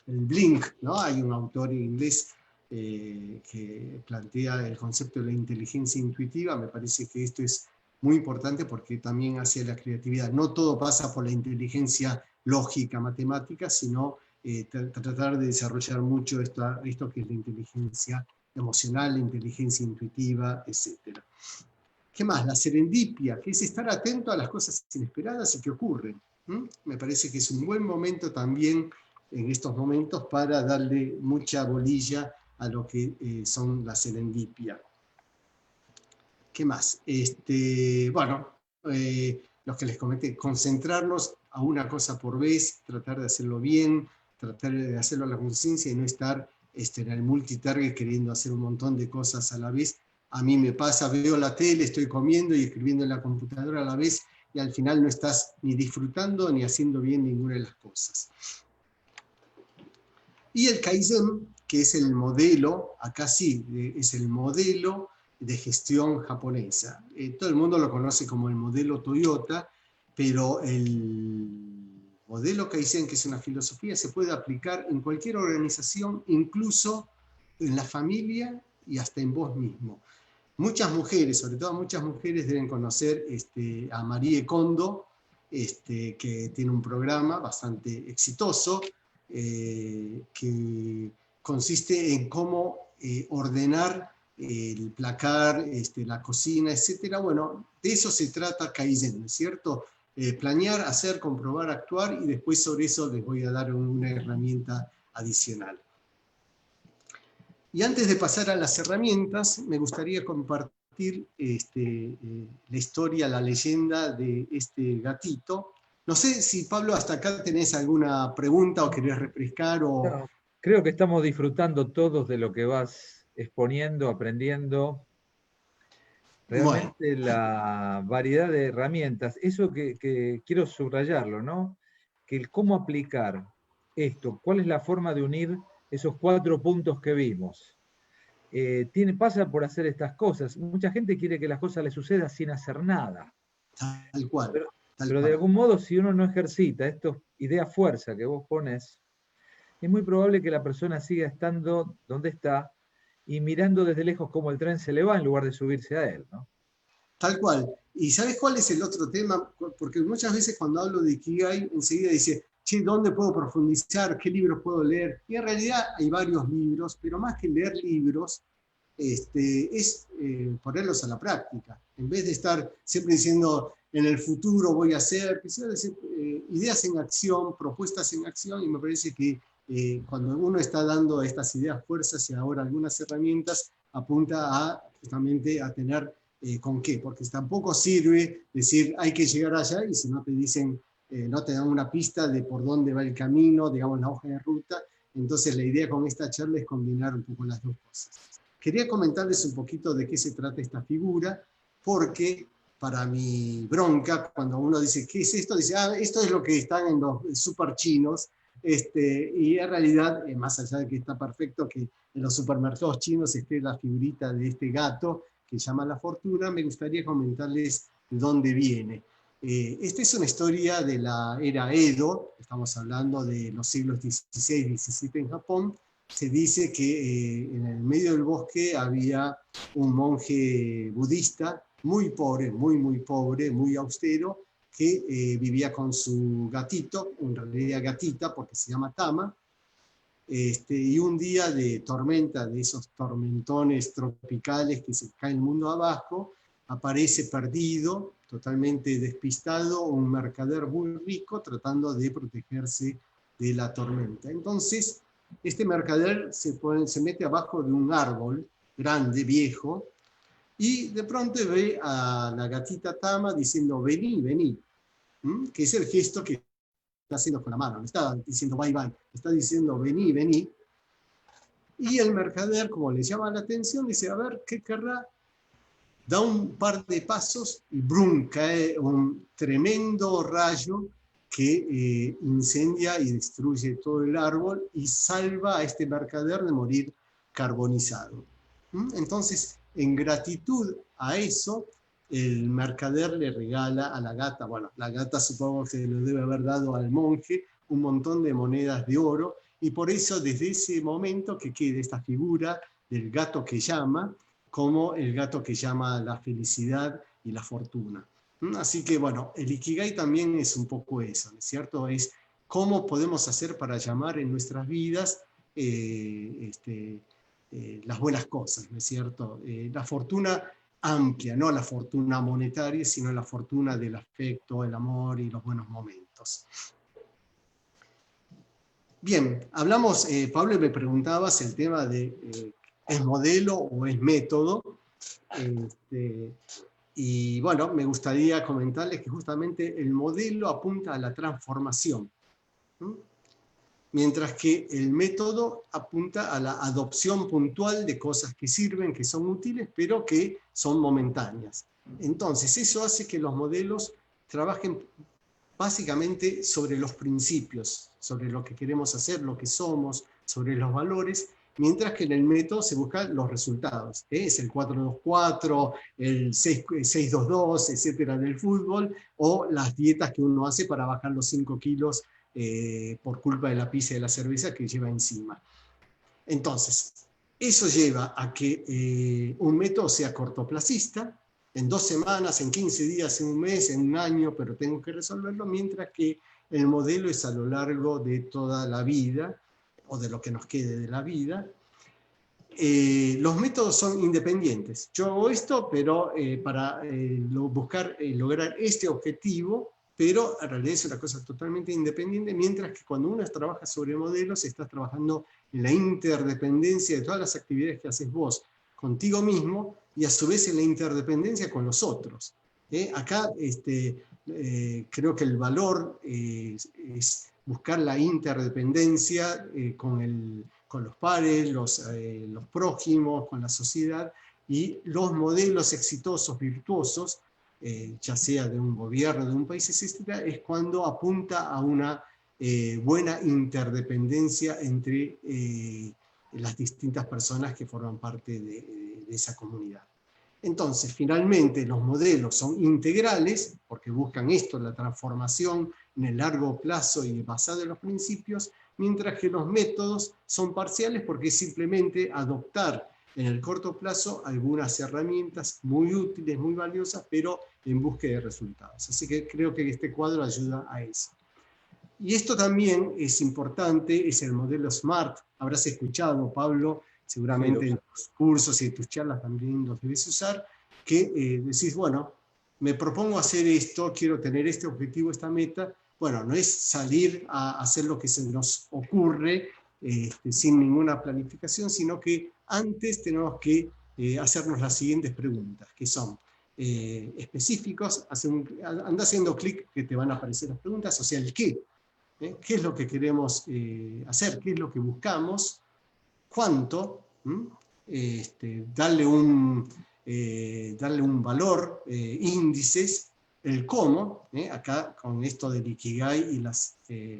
blink, ¿no? Hay un autor inglés que plantea el concepto de la inteligencia intuitiva. Me parece que esto es muy importante porque también hacia la creatividad. No todo pasa por la inteligencia lógica, matemática, sino tratar de desarrollar mucho esto que es la inteligencia emocional, la inteligencia intuitiva, etc. ¿Qué más? La serendipia, que es estar atento a las cosas inesperadas y que ocurren. Me parece que es un buen momento también en estos momentos para darle mucha bolilla a lo que son la serendipia. ¿Qué más? Bueno, lo que les comenté, concentrarnos a una cosa por vez, tratar de hacerlo bien, tratar de hacerlo a la conciencia y no estar en el multitarget queriendo hacer un montón de cosas a la vez. A mí me pasa, veo la tele, estoy comiendo y escribiendo en la computadora a la vez, y al final no estás ni disfrutando ni haciendo bien ninguna de las cosas. Y el Kaizen, que es el modelo, acá sí, es el modelo de gestión japonesa. Todo el mundo lo conoce como el modelo Toyota, pero el modelo Kaizen, que es una filosofía, se puede aplicar en cualquier organización, incluso en la familia y hasta en vos mismo. Muchas mujeres, sobre todo muchas mujeres, deben conocer a Marie Kondo, que tiene un programa bastante exitoso, que consiste en cómo ordenar el placar, la cocina, etc. Bueno, De eso se trata Kaizen, ¿no es cierto? Planear, hacer, comprobar, actuar, y después sobre eso les voy a dar una herramienta adicional. Y antes de pasar a las herramientas, me gustaría compartir la historia, la leyenda de este gatito. No sé si, Pablo, hasta acá tenés alguna pregunta o querés refrescar o... No, creo que estamos disfrutando todos de lo que vas exponiendo, aprendiendo. Bueno, Realmente la variedad de herramientas, eso que quiero subrayarlo, ¿no? Que el cómo aplicar esto, cuál es la forma de unir esos 4 puntos que vimos. Pasa por hacer estas cosas. Mucha gente quiere que las cosas le sucedan sin hacer nada. tal cual, Pero, tal pero de cual. algún modo, si uno no ejercita esta idea fuerza que vos pones, es muy probable que la persona siga estando donde está y mirando desde lejos cómo el tren se le va en lugar de subirse a él, ¿no? Tal cual. ¿Y sabes cuál es el otro tema? Porque muchas veces cuando hablo de Ikigai, enseguida dice, che, ¿dónde puedo profundizar? ¿Qué libros puedo leer? Y en realidad hay varios libros, pero más que leer libros, es ponerlos a la práctica. En vez de estar siempre diciendo, en el futuro voy a hacer, quisiera decir, ideas en acción, propuestas en acción, y me parece que cuando uno está dando estas ideas fuerzas y ahora algunas herramientas, apunta a justamente a tener con qué, porque tampoco sirve decir hay que llegar allá y si no te dicen, no te dan una pista de por dónde va el camino, digamos la hoja de ruta. Entonces la idea con esta charla es combinar un poco las dos cosas. Quería comentarles un poquito de qué se trata esta figura, porque para mi bronca, cuando uno dice, ¿qué es esto? Dice, esto es lo que están en los super chinos, y en realidad, más allá de que está perfecto que en los supermercados chinos esté la figurita de este gato, que llama La Fortuna, me gustaría comentarles de dónde viene. Esta es una historia de la era Edo, estamos hablando de los siglos XVI y XVII en Japón. Se dice que en el medio del bosque había un monje budista muy pobre, muy pobre, muy austero, que vivía con su gatito, en realidad gatita porque se llama Tama, y un día de tormenta, de esos tormentones tropicales que se cae el mundo abajo, aparece perdido, totalmente despistado, un mercader muy rico tratando de protegerse de la tormenta. Entonces, este mercader se mete abajo de un árbol grande, viejo, y de pronto ve a la gatita Tama diciendo, vení, vení, que es el gesto que está haciendo con la mano, no está diciendo bye bye, está diciendo vení, vení. Y el mercader, como le llama la atención, dice, a ver, ¿qué querrá? Da un par de pasos y brum, cae un tremendo rayo que incendia y destruye todo el árbol y salva a este mercader de morir carbonizado. Entonces, en gratitud a eso, el mercader le regala a la gata, bueno, la gata supongo que se lo debe haber dado al monje, un montón de monedas de oro, y por eso desde ese momento que queda esta figura del gato que llama, como el gato que llama la felicidad y la fortuna. Así que bueno, el Ikigai también es un poco eso, ¿no es cierto? Es cómo podemos hacer para llamar en nuestras vidas las buenas cosas, ¿no es cierto? La fortuna amplia, no la fortuna monetaria, sino la fortuna del afecto, el amor y los buenos momentos. Bien, hablamos, Pablo, me preguntabas el tema de ¿es modelo o es método? Y bueno, me gustaría comentarles que justamente el modelo apunta a la transformación, mientras que el método apunta a la adopción puntual de cosas que sirven, que son útiles, pero que son momentáneas. Entonces, eso hace que los modelos trabajen básicamente sobre los principios, sobre lo que queremos hacer, lo que somos, sobre los valores, mientras que en el método se buscan los resultados. Es el 4-2-4, el 6-2-2, etcétera, del fútbol, o las dietas que uno hace para bajar los 5 kilos por culpa de la pizza y de la cerveza que lleva encima. Entonces, eso lleva a que un método sea cortoplacista, en 2 semanas, en 15 días, en un mes, en un año, pero tengo que resolverlo, mientras que el modelo es a lo largo de toda la vida, o de lo que nos quede de la vida. los métodos son independientes. Yo hago esto, pero para buscar lograr este objetivo, pero en realidad es una cosa totalmente independiente, mientras que cuando uno trabaja sobre modelos, estás trabajando en la interdependencia de todas las actividades que haces vos contigo mismo, y a su vez en la interdependencia con los otros. Acá creo que el valor es buscar la interdependencia con los pares, los prójimos, con la sociedad, y los modelos exitosos, virtuosos, ya sea de un gobierno, de un país, etc., es cuando apunta a una buena interdependencia entre las distintas personas que forman parte de esa comunidad. Entonces, finalmente, los modelos son integrales, porque buscan esto, la transformación en el largo plazo y basada en los principios, mientras que los métodos son parciales porque es simplemente adoptar en el corto plazo algunas herramientas muy útiles, muy valiosas, pero en búsqueda de resultados. Así que creo que este cuadro ayuda a eso. Y esto también es importante, es el modelo SMART. Habrás escuchado, Pablo, seguramente en tus cursos y en tus charlas también los debes usar, que decís, bueno, me propongo hacer esto, quiero tener este objetivo, esta meta. Bueno, no es salir a hacer lo que se nos ocurre sin ninguna planificación, sino que antes tenemos que hacernos las siguientes preguntas, que son específicos. Anda haciendo clic que te van a aparecer las preguntas, o sea, el qué. ¿Qué es lo que queremos hacer? ¿Qué es lo que buscamos? ¿Cuánto? Darle un valor, índices, el cómo, acá con esto del Ikigai y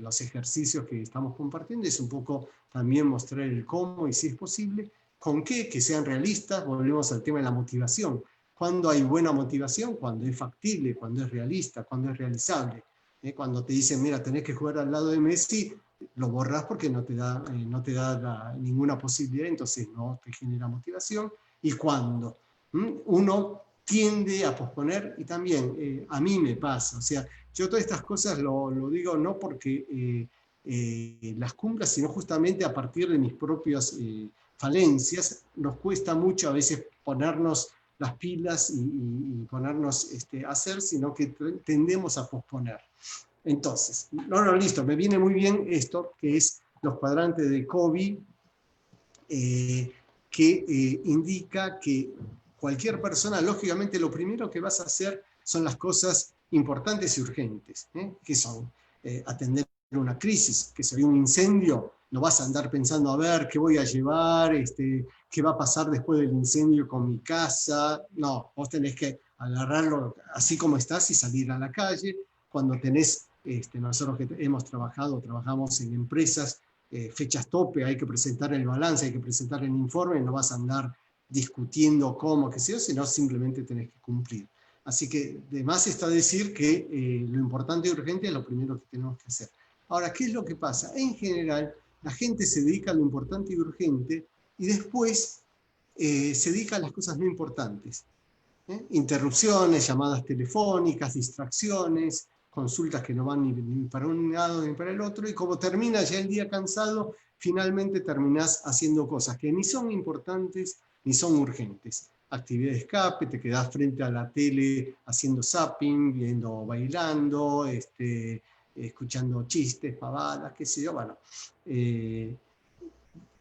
los ejercicios que estamos compartiendo, es un poco también mostrar el cómo y si es posible, con qué, que sean realistas. Volvemos al tema de la motivación. ¿Cuándo hay buena motivación? Cuando es factible, cuando es realista, cuando es realizable. Cuando te dicen, mira, tenés que jugar al lado de Messi, lo borras porque no te da ninguna posibilidad, entonces no te genera motivación. Y cuando uno tiende a posponer, y también a mí me pasa, o sea, yo todas estas cosas lo digo no porque las cumpla, sino justamente a partir de mis propias falencias. Nos cuesta mucho a veces ponernos las pilas y ponernos a hacer, sino que tendemos a posponer. Entonces, listo, me viene muy bien esto, que es los cuadrantes de Covey, que indica que cualquier persona, lógicamente, lo primero que vas a hacer son las cosas importantes y urgentes, que son atender una crisis, que si hay un incendio, no vas a andar pensando, a ver, ¿qué voy a llevar? ¿Qué va a pasar después del incendio con mi casa? No, vos tenés que agarrarlo así como estás y salir a la calle. Cuando tenés, nosotros que trabajamos en empresas, fechas tope, hay que presentar el balance, hay que presentar el informe, no vas a andar discutiendo cómo, qué sé yo, sino simplemente tenés que cumplir. Así que de más está decir que lo importante y urgente es lo primero que tenemos que hacer. Ahora, ¿qué es lo que pasa? En general, la gente se dedica a lo importante y urgente y después se dedica a las cosas no importantes. Interrupciones, llamadas telefónicas, distracciones, consultas que no van ni para un lado ni para el otro, y como termina ya el día cansado, finalmente terminás haciendo cosas que ni son importantes ni son urgentes. Actividad de escape, te quedás frente a la tele haciendo zapping, viendo, bailando, escuchando chistes, pavadas, qué sé yo, bueno,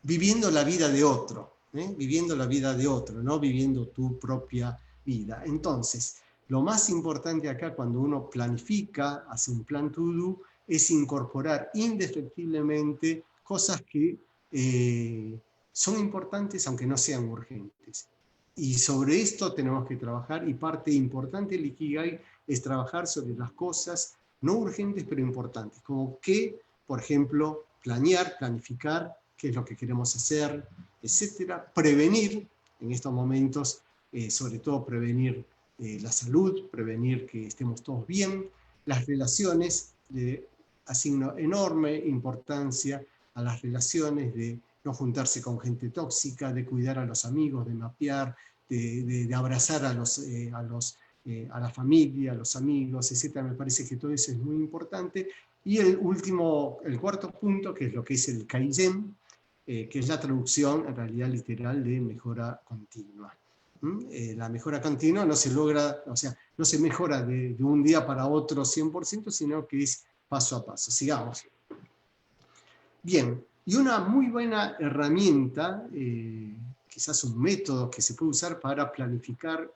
viviendo la vida de otro, viviendo la vida de otro, no viviendo tu propia vida. Entonces, lo más importante acá cuando uno planifica, hace un plan to do, es incorporar indefectiblemente cosas que son importantes aunque no sean urgentes. Y sobre esto tenemos que trabajar, y parte importante del Ikigai es trabajar sobre las cosas no urgentes pero importantes, como que, por ejemplo, planificar qué es lo que queremos hacer, etcétera, prevenir en estos momentos, sobre todo prevenir la salud, prevenir que estemos todos bien. Las relaciones, asigno enorme importancia a las relaciones, de no juntarse con gente tóxica, de cuidar a los amigos, de mapear, de abrazar a la familia, a los amigos, etc. Me parece que todo eso es muy importante. Y el cuarto punto, que es lo que es el Kaizen, que es la traducción en realidad literal de mejora continua. La mejora continua no se logra, o sea, no se mejora de un día para otro 100%, sino que es paso a paso. Sigamos. Bien, y una muy buena herramienta, quizás un método que se puede usar para planificar,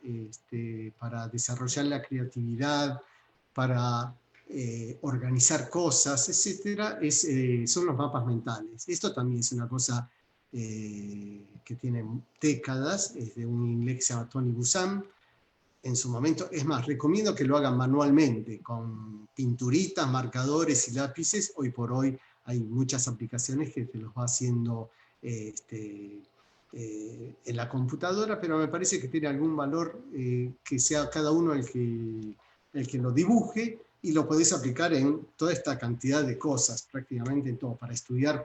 para desarrollar la creatividad, para organizar cosas, etcétera, son los mapas mentales. Esto también es una cosa que tiene décadas, es de un inglés que se llama Tony Buzan. En su momento, es más, recomiendo que lo hagan manualmente, con pinturitas, marcadores y lápices. Hoy por hoy hay muchas aplicaciones que te los va haciendo en la computadora, pero me parece que tiene algún valor que sea cada uno el que lo dibuje, y lo podés aplicar en toda esta cantidad de cosas, prácticamente en todo. Para estudiar,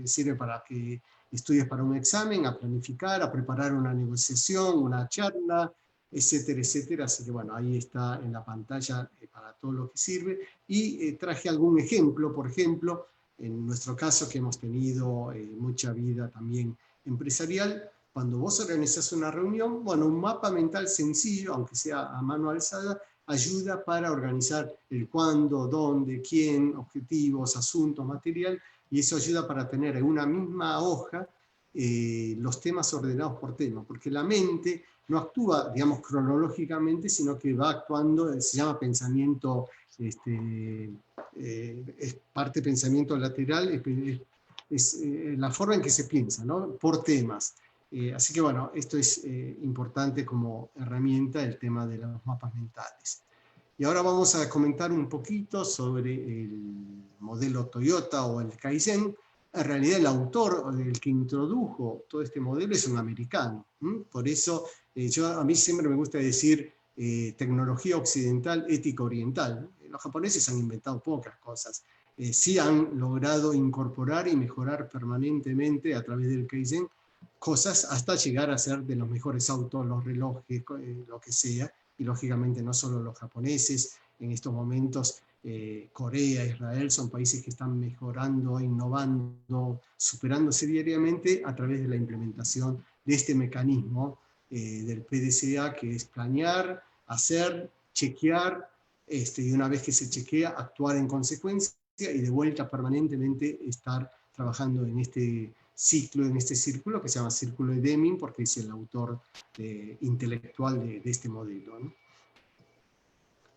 sirve para que estudies para un examen, a planificar, a preparar una negociación, una charla, etcétera, etcétera. Así que bueno, ahí está en la pantalla para todo lo que sirve. Y traje algún ejemplo, por ejemplo, en nuestro caso que hemos tenido mucha vida también empresarial, cuando vos organizás una reunión, bueno, un mapa mental sencillo, aunque sea a mano alzada, ayuda para organizar el cuándo, dónde, quién, objetivos, asuntos, material, y eso ayuda para tener en una misma hoja los temas ordenados por tema, porque la mente no actúa, digamos, cronológicamente, sino que va actuando, se llama pensamiento, es parte pensamiento lateral, es la forma en que se piensa, ¿no? Por temas. Así que bueno, esto es importante como herramienta, el tema de los mapas mentales. Y ahora vamos a comentar un poquito sobre el modelo Toyota o el Kaizen. En realidad el autor, el que introdujo todo este modelo, es un americano. Por eso a mí siempre me gusta decir tecnología occidental, ética oriental. Los japoneses han inventado pocas cosas. Sí han logrado incorporar y mejorar permanentemente a través del Kaizen cosas hasta llegar a ser de los mejores autos, los relojes, lo que sea. Y lógicamente no solo los japoneses, en estos momentos Corea, Israel son países que están mejorando, innovando, superándose diariamente a través de la implementación de este mecanismo del PDCA, que es planear, hacer, chequear, y una vez que se chequea, actuar en consecuencia y de vuelta permanentemente estar trabajando en este ciclo, en este círculo que se llama Círculo de Deming, porque es el autor intelectual de este modelo, ¿no?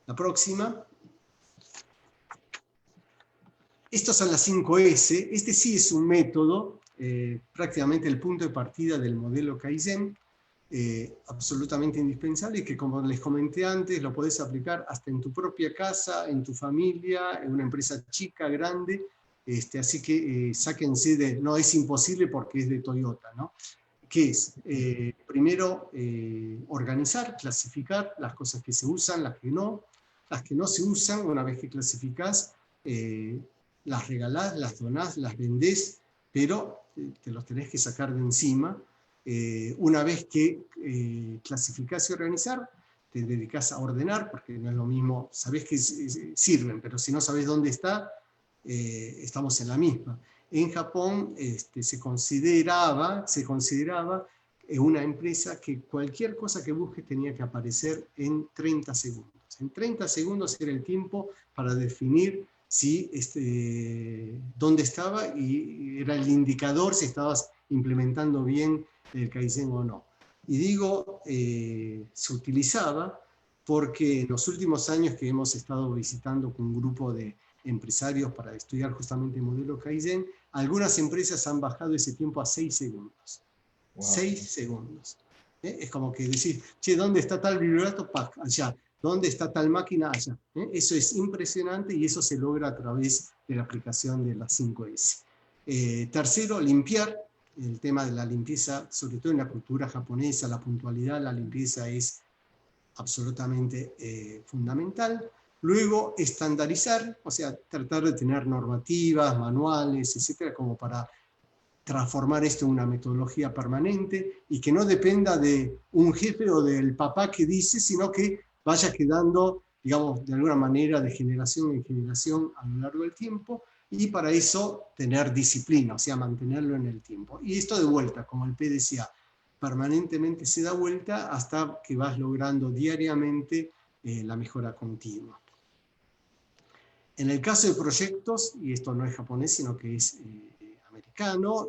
La próxima. Estos son las 5S. Este sí es un método, prácticamente el punto de partida del modelo Kaizen, absolutamente indispensable, y que, como les comenté antes, lo podés aplicar hasta en tu propia casa, en tu familia, en una empresa chica, grande. Así que sáquense de, no es imposible porque es de Toyota, ¿no? ¿Qué es? Primero, organizar, clasificar las cosas que se usan, las que no se usan. Una vez que clasificás, las regalás, las donás, las vendés, pero te los tenés que sacar de encima. Una vez que clasificás y organizar, te dedicás a ordenar, porque no es lo mismo, sabés que sirven, pero si no sabés dónde está, estamos en la misma. En Japón se consideraba una empresa que cualquier cosa que busques tenía que aparecer en 30 segundos. En 30 segundos era el tiempo para definir si, dónde estaba, y era el indicador si estabas implementando bien el Kaizen o no. Y digo, se utilizaba porque en los últimos años que hemos estado visitando con un grupo de empresarios para estudiar justamente el modelo Kaizen, algunas empresas han bajado ese tiempo a 6 segundos. Wow. 6 segundos. Es como que decir, che, ¿dónde está tal bibliorato? Allá. ¿Dónde está tal máquina? Allá. Eso es impresionante, y eso se logra a través de la aplicación de las 5S. Tercero, limpiar. El tema de la limpieza, sobre todo en la cultura japonesa, la puntualidad, la limpieza es absolutamente fundamental. Luego, estandarizar, o sea, tratar de tener normativas, manuales, etcétera, como para transformar esto en una metodología permanente y que no dependa de un jefe o del papá que dice, sino que vaya quedando, digamos, de alguna manera de generación en generación a lo largo del tiempo. y para eso tener disciplina, o sea, mantenerlo en el tiempo. Y esto de vuelta, como el PDCA, permanentemente se da vuelta hasta que vas logrando diariamente la mejora continua. En el caso de proyectos, y esto no es japonés, sino que es americano,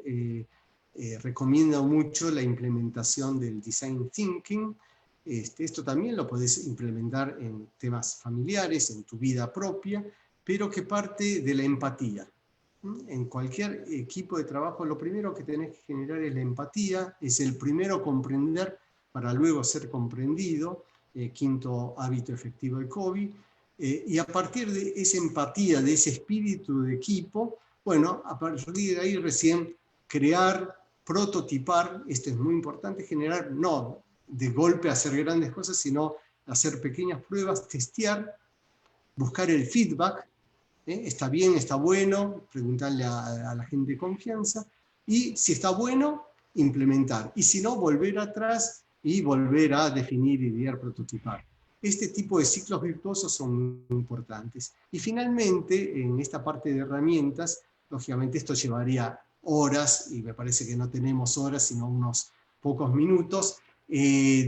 recomiendo mucho la implementación del Design Thinking. Esto también lo podés implementar en temas familiares, en tu vida propia, pero que parte de la empatía. En cualquier equipo de trabajo, lo primero que tenés que generar es la empatía, es el primero comprender para luego ser comprendido, quinto hábito efectivo de Covey, y a partir de esa empatía, de ese espíritu de equipo, bueno, a partir de ahí recién crear, prototipar, esto es muy importante, generar, no de golpe hacer grandes cosas, sino hacer pequeñas pruebas, testear, buscar el feedback, está bien, está bueno, preguntarle a la gente de confianza, y si está bueno, implementar, y si no, volver atrás y volver a definir, idear, prototipar. Este tipo de ciclos virtuosos son muy importantes. Y finalmente, en esta parte de herramientas, lógicamente esto llevaría horas, y me parece que no tenemos horas, sino unos pocos minutos.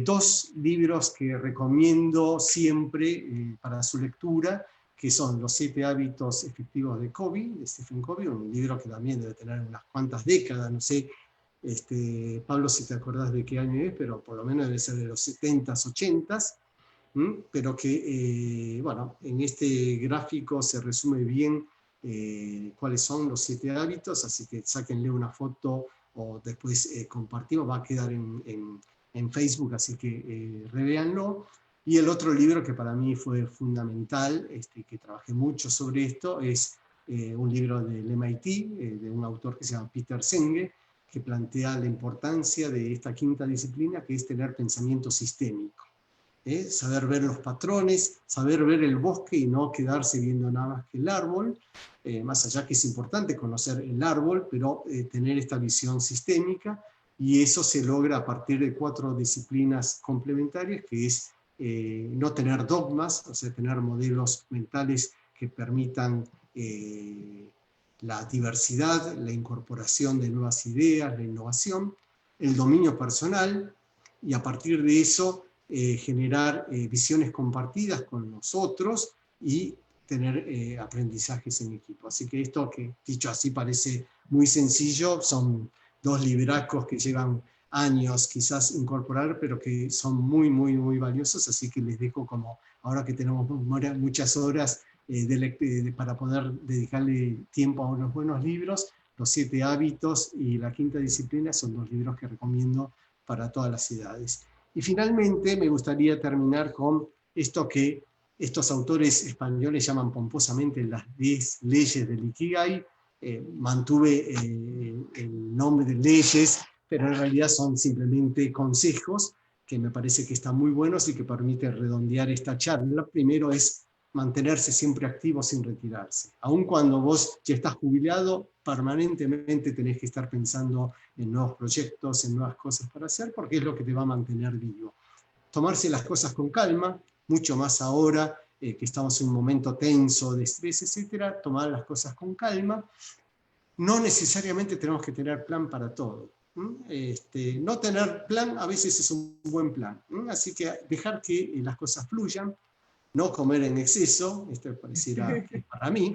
Dos libros que recomiendo siempre para su lectura, que son Los 7 hábitos efectivos de Covey, de Stephen Covey, un libro que también debe tener unas cuantas décadas, no sé, Pablo, si te acordás de qué año es, pero por lo menos debe ser de los 70s, 80s, pero que, bueno, en este gráfico se resume bien cuáles son los 7 hábitos, así que sáquenle una foto o después compartimos, va a quedar en Facebook, así que revéanlo. Y el otro libro que para mí fue fundamental, que trabajé mucho sobre esto, es un libro del MIT, de un autor que se llama Peter Senge, que plantea la importancia de esta quinta disciplina, que es tener pensamiento sistémico. Saber ver los patrones, saber ver el bosque y no quedarse viendo nada más que el árbol, más allá que es importante conocer el árbol, pero tener esta visión sistémica, y eso se logra a partir de 4 disciplinas complementarias, que es no tener dogmas, o sea, tener modelos mentales que permitan la diversidad, la incorporación de nuevas ideas, la innovación, el dominio personal, y a partir de eso generar visiones compartidas con los otros y tener aprendizajes en equipo. Así que esto, que dicho así parece muy sencillo, son 2 libracos que llevan años quizás incorporar, pero que son muy, muy, muy valiosos, así que les dejo, como ahora que tenemos muchas horas para poder dedicarle tiempo a unos buenos libros, Los 7 hábitos y La quinta disciplina son 2 libros que recomiendo para todas las edades. Y finalmente me gustaría terminar con esto que estos autores españoles llaman pomposamente las 10 leyes del Ikigai. Mantuve el nombre de leyes, pero en realidad son simplemente consejos que me parece que están muy buenos y que permiten redondear esta charla. Primero es mantenerse siempre activo sin retirarse. Aun cuando vos ya estás jubilado, permanentemente tenés que estar pensando en nuevos proyectos, en nuevas cosas para hacer, porque es lo que te va a mantener vivo. Tomarse las cosas con calma, mucho más ahora que estamos en un momento tenso, de estrés, etcétera, tomar las cosas con calma. No necesariamente tenemos que tener plan para todo. No tener plan a veces es un buen plan. Así que dejar que las cosas fluyan, no comer en exceso, esto pareciera que para mí.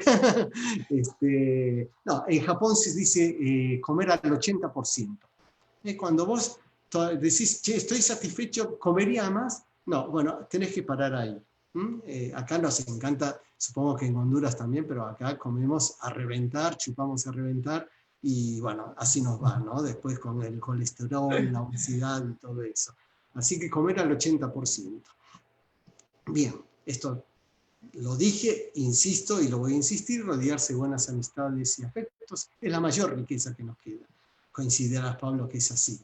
No, en Japón se dice comer al 80%. Cuando vos decís, che, estoy satisfecho, ¿comería más? No, bueno, tenés que parar ahí. Acá nos encanta, supongo que en Honduras también, pero acá comemos a reventar, chupamos a reventar, y bueno, así nos va, ¿no? Después con el colesterol, la obesidad y todo eso. Así que comer al 80%. Bien, esto lo dije, insisto y lo voy a insistir, rodearse de buenas amistades y afectos es la mayor riqueza que nos queda. Coincidirás, Pablo, que es así.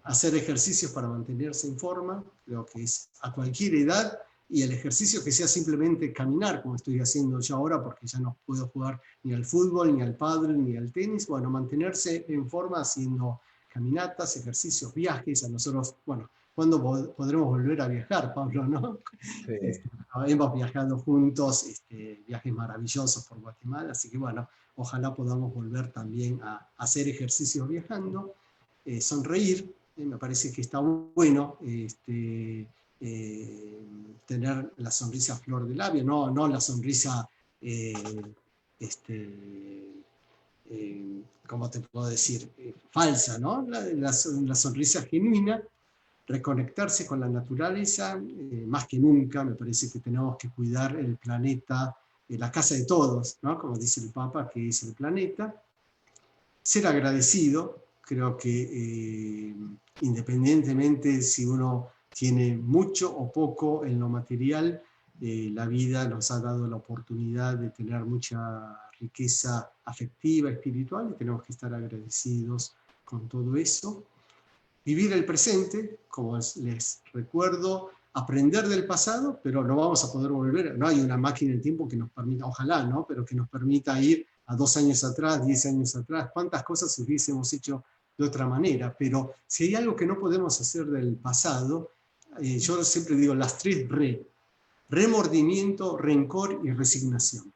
Hacer ejercicios para mantenerse en forma, creo que es a cualquier edad, y el ejercicio que sea simplemente caminar, como estoy haciendo yo ahora, porque ya no puedo jugar ni al fútbol, ni al pádel, ni al tenis. Bueno, mantenerse en forma haciendo caminatas, ejercicios, viajes. A nosotros, bueno, ¿Cuándo podremos volver a viajar, Pablo, no? Sí. Hemos viajado juntos, viajes maravillosos por Guatemala, así que bueno, ojalá podamos volver también a hacer ejercicios viajando, sonreír, me parece que está bueno tener la sonrisa a flor de labio, no la sonrisa, ¿cómo te puedo decir? Falsa, ¿no? La sonrisa genuina, reconectarse con la naturaleza, más que nunca, me parece que tenemos que cuidar el planeta, la casa de todos, ¿no? Como dice el Papa, que es el planeta. Ser agradecido, creo que independientemente si uno tiene mucho o poco en lo material, la vida nos ha dado la oportunidad de tener mucha riqueza afectiva, espiritual, y tenemos que estar agradecidos con todo eso. Vivir el presente, como les recuerdo, aprender del pasado, pero no vamos a poder volver, no hay una máquina del tiempo que nos permita, ojalá, ¿no? Pero que nos permita ir a 2 años atrás, 10 años atrás, cuántas cosas hubiésemos hecho de otra manera, pero si hay algo que no podemos hacer del pasado, yo siempre digo las 3 remordimiento, rencor y resignación.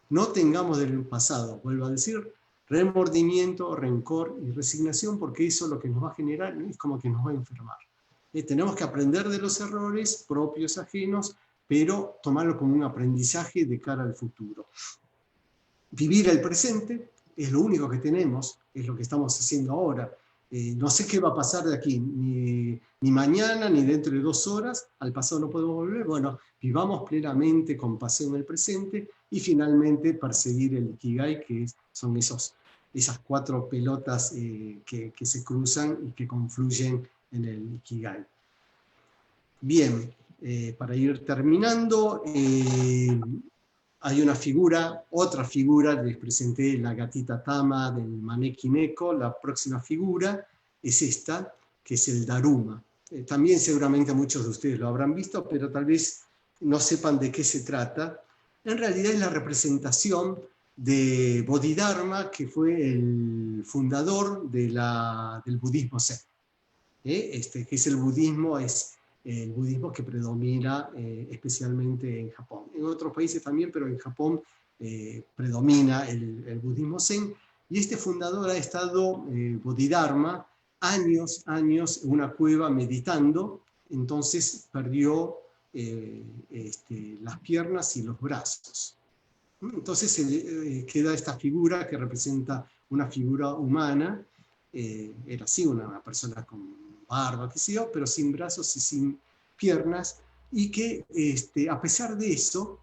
No tengamos del pasado, vuelvo a decir, remordimiento, rencor y resignación, porque eso lo que nos va a generar es como que nos va a enfermar. Tenemos que aprender de los errores propios, ajenos, pero tomarlo como un aprendizaje de cara al futuro. Vivir el presente es lo único que tenemos, es lo que estamos haciendo ahora. No sé qué va a pasar de aquí, ni mañana, ni dentro de 2 horas, al pasado no podemos volver. Bueno, vivamos plenamente con pasión el presente y finalmente perseguir el Ikigai, que son esas 4 pelotas que se cruzan y que confluyen en el Ikigai. Bien, para ir terminando, hay una figura, otra figura, les presenté la gatita Tama del Maneki Neko, la próxima figura es esta, que es el Daruma. También seguramente muchos de ustedes lo habrán visto, pero tal vez no sepan de qué se trata. En realidad es la representación de Bodhidharma, que fue el fundador del budismo Zen. Que es el budismo que predomina especialmente en Japón. En otros países también, pero en Japón predomina el budismo Zen. Y este fundador ha estado, Bodhidharma, años en una cueva meditando, entonces perdió las piernas y los brazos. Entonces queda esta figura que representa una figura humana, era así, una persona con barba, qué sé yo, pero sin brazos y sin piernas, y que a pesar de eso,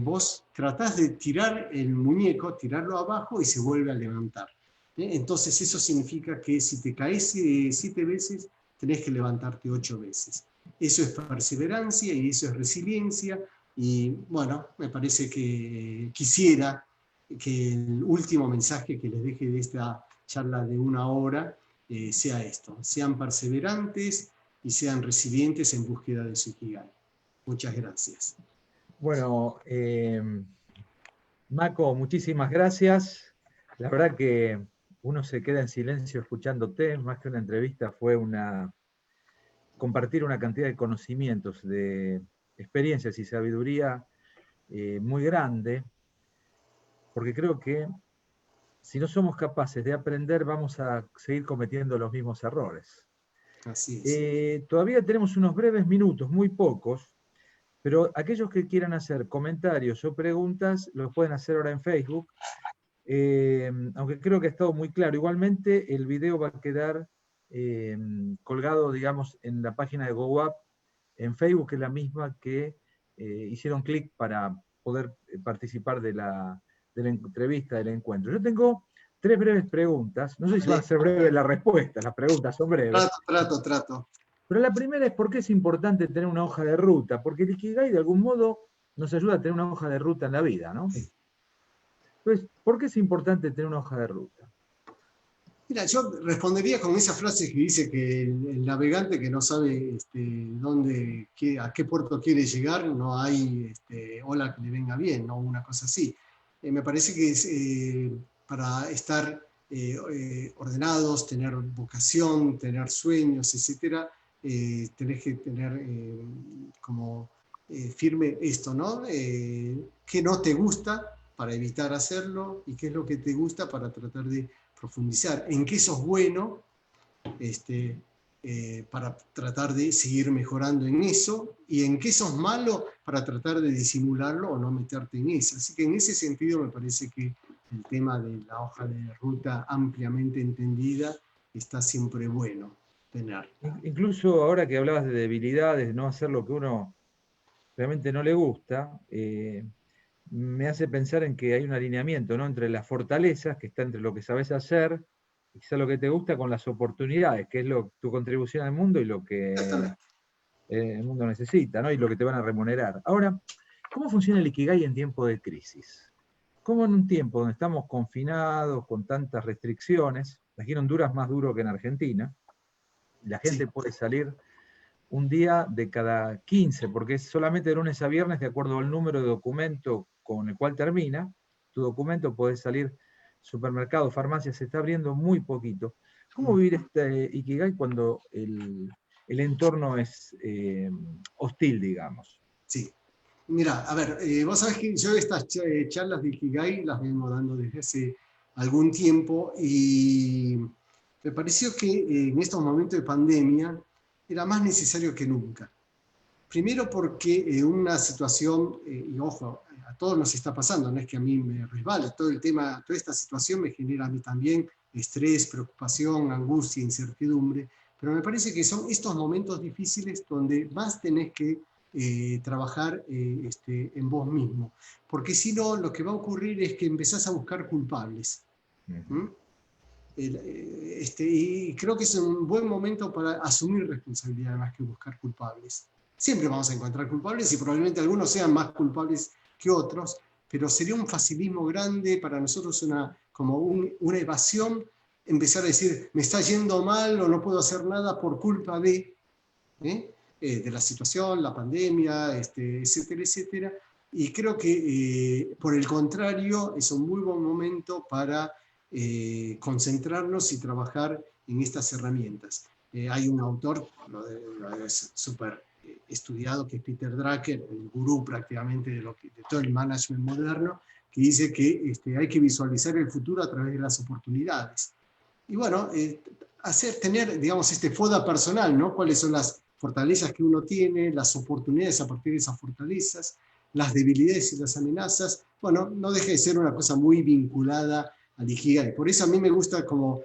vos tratás de tirar el muñeco, tirarlo abajo y se vuelve a levantar. Entonces eso significa que si te caes 7 veces, tenés que levantarte 8 veces. Eso es perseverancia y eso es resiliencia, y bueno, me parece que quisiera que el último mensaje que les deje de esta charla de 1 hora sea esto: sean perseverantes y sean resilientes en búsqueda de su Ikigai. Muchas gracias. Bueno, Mako, muchísimas gracias. La verdad que uno se queda en silencio escuchándote, más que una entrevista, fue compartir una cantidad de conocimientos, de experiencias y sabiduría muy grande, porque creo que si no somos capaces de aprender, vamos a seguir cometiendo los mismos errores. Así es. Todavía tenemos unos breves minutos, muy pocos, pero aquellos que quieran hacer comentarios o preguntas, los pueden hacer ahora en Facebook, aunque creo que ha estado muy claro. Igualmente, el video va a quedar colgado, digamos, en la página de GoUp, en Facebook, que es la misma que hicieron clic para poder participar de la entrevista, del encuentro. Yo tengo 3 breves preguntas. No sé si van a ser breves las respuestas, las preguntas son breves. Trato. Pero la primera es: ¿por qué es importante tener una hoja de ruta? Porque el Ikigai de algún modo nos ayuda a tener una hoja de ruta en la vida, ¿no? Entonces, ¿por qué es importante tener una hoja de ruta? Mira, yo respondería con esa frase que dice que el navegante que no sabe a qué puerto quiere llegar, no hay ola que le venga bien, ¿no? Una cosa así. Me parece que es para estar ordenados, tener vocación, tener sueños, etcétera, tenés que tener como firme esto, ¿no? ¿Qué no te gusta para evitar hacerlo y qué es lo que te gusta para tratar de profundizar? ¿En qué sos bueno? Para tratar de seguir mejorando en eso, y en qué sos malo para tratar de disimularlo o no meterte en eso. Así que en ese sentido me parece que el tema de la hoja de ruta ampliamente entendida está siempre bueno tener. Incluso ahora que hablabas de debilidades, no hacer lo que uno realmente no le gusta, me hace pensar en que hay un alineamiento, ¿no?, entre las fortalezas, que está entre lo que sabes hacer, y quizá lo que te gusta, con las oportunidades, que es tu contribución al mundo y lo que el mundo necesita, ¿no?, y lo que te van a remunerar. Ahora, ¿cómo funciona el Ikigai en tiempo de crisis? ¿Cómo en un tiempo donde estamos confinados, con tantas restricciones, aquí en Honduras más duro que en Argentina, la gente Sí. puede salir un día de cada 15, porque es solamente de lunes a viernes, de acuerdo al número de documento con el cual termina, tu documento puede salir, supermercado, farmacia, se está abriendo muy poquito. ¿Cómo vivir este Ikigai cuando el entorno es hostil, digamos? Sí. Mira, a ver, vos sabés que yo estas charlas de Ikigai las vengo dando desde hace algún tiempo, y me pareció que en estos momentos de pandemia era más necesario que nunca. Primero porque una situación, y ojo, a todos nos está pasando, no es que a mí me resbale, todo el tema, toda esta situación me genera a mí también estrés, preocupación, angustia, incertidumbre, pero me parece que son estos momentos difíciles donde más tenés que trabajar en vos mismo, porque si no, lo que va a ocurrir es que empezás a buscar culpables. ¿Mm? Y creo que es un buen momento para asumir responsabilidad más que buscar culpables. Siempre vamos a encontrar culpables y probablemente algunos sean más culpables que otros, pero sería un facilismo grande para nosotros, una evasión, empezar a decir, me está yendo mal o no puedo hacer nada por culpa de la situación, la pandemia, etcétera, etcétera. Y creo que, por el contrario, es un muy buen momento para concentrarnos y trabajar en estas herramientas. Hay un autor, lo es súper estudiado, que es Peter Drucker, el gurú prácticamente de todo el management moderno, que dice que hay que visualizar el futuro a través de las oportunidades. Y bueno, tener, digamos, FODA personal, ¿no? ¿Cuáles son las fortalezas que uno tiene, las oportunidades a partir de esas fortalezas, las debilidades y las amenazas? Bueno, no deja de ser una cosa muy vinculada al Ikigai. Por eso a mí me gusta como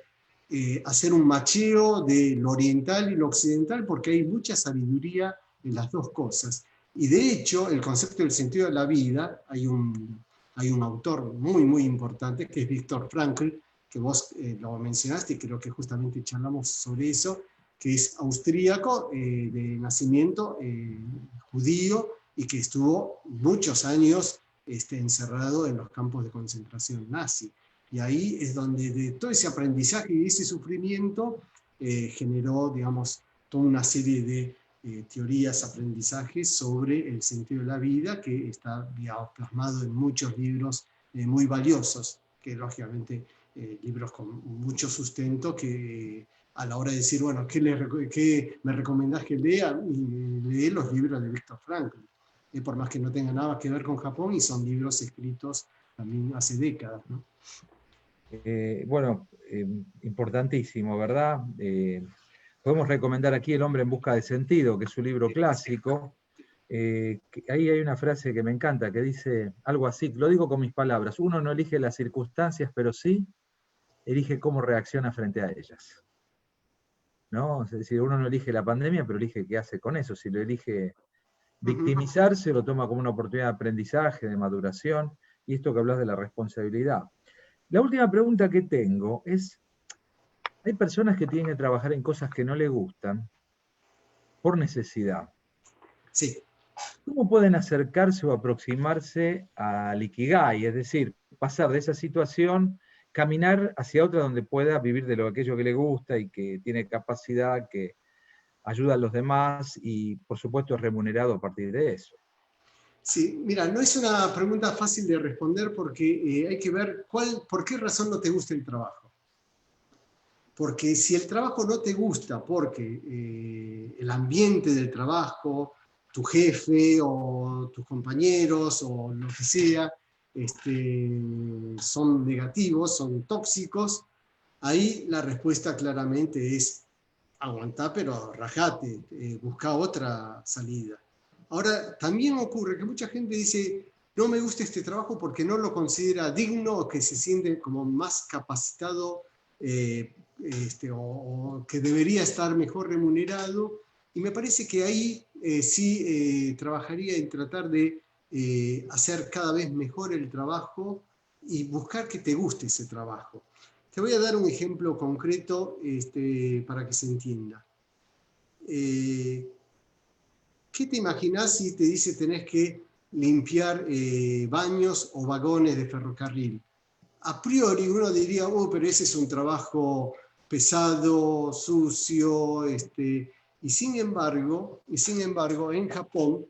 hacer un macheo de lo oriental y lo occidental, porque hay mucha sabiduría en las dos cosas. Y de hecho, el concepto del sentido de la vida, hay un autor muy, muy importante, que es Viktor Frankl, que vos lo mencionaste, y creo que justamente charlamos sobre eso, que es austríaco, de nacimiento, judío, y que estuvo muchos años encerrado en los campos de concentración nazi. Y ahí es donde de todo ese aprendizaje y ese sufrimiento generó, digamos, toda una serie de teorías, aprendizajes sobre el sentido de la vida, que está, digamos, plasmado en muchos libros muy valiosos, que lógicamente libros con mucho sustento, que a la hora de decir, bueno, ¿qué me recomendás que lea? Lee los libros de Viktor Frankl, por más que no tenga nada que ver con Japón, y son libros escritos también hace décadas, ¿no? Bueno, importantísimo, ¿verdad? Podemos recomendar aquí El hombre en busca de sentido, que es un libro clásico. Ahí hay una frase que me encanta, que dice algo así, lo digo con mis palabras: uno no elige las circunstancias, pero sí elige cómo reacciona frente a ellas, ¿no? Es decir, uno no elige la pandemia, pero elige qué hace con eso. Si lo elige victimizarse, lo toma como una oportunidad de aprendizaje, de maduración, y esto que hablas de la responsabilidad. La última pregunta que tengo es, hay personas que tienen que trabajar en cosas que no les gustan por necesidad. Sí. ¿Cómo pueden acercarse o aproximarse al Ikigai? Es decir, pasar de esa situación, caminar hacia otra donde pueda vivir de aquello que le gusta y que tiene capacidad, que ayuda a los demás y, por supuesto, es remunerado a partir de eso. Sí, mira, no es una pregunta fácil de responder, porque hay que ver por qué razón no te gusta el trabajo. Porque si el trabajo no te gusta, porque el ambiente del trabajo, tu jefe o tus compañeros o lo que sea, son negativos, son tóxicos, ahí la respuesta claramente es aguantá, pero rajate, busca otra salida. Ahora, también ocurre que mucha gente dice, no me gusta este trabajo porque no lo considera digno o que se siente como más capacitado o que debería estar mejor remunerado. Y me parece que ahí sí trabajaría en tratar de hacer cada vez mejor el trabajo y buscar que te guste ese trabajo. Te voy a dar un ejemplo concreto para que se entienda. ¿Qué te imaginás si te dice tenés que limpiar baños o vagones de ferrocarril? A priori uno diría, pero ese es un trabajo pesado, sucio, y sin embargo, en Japón,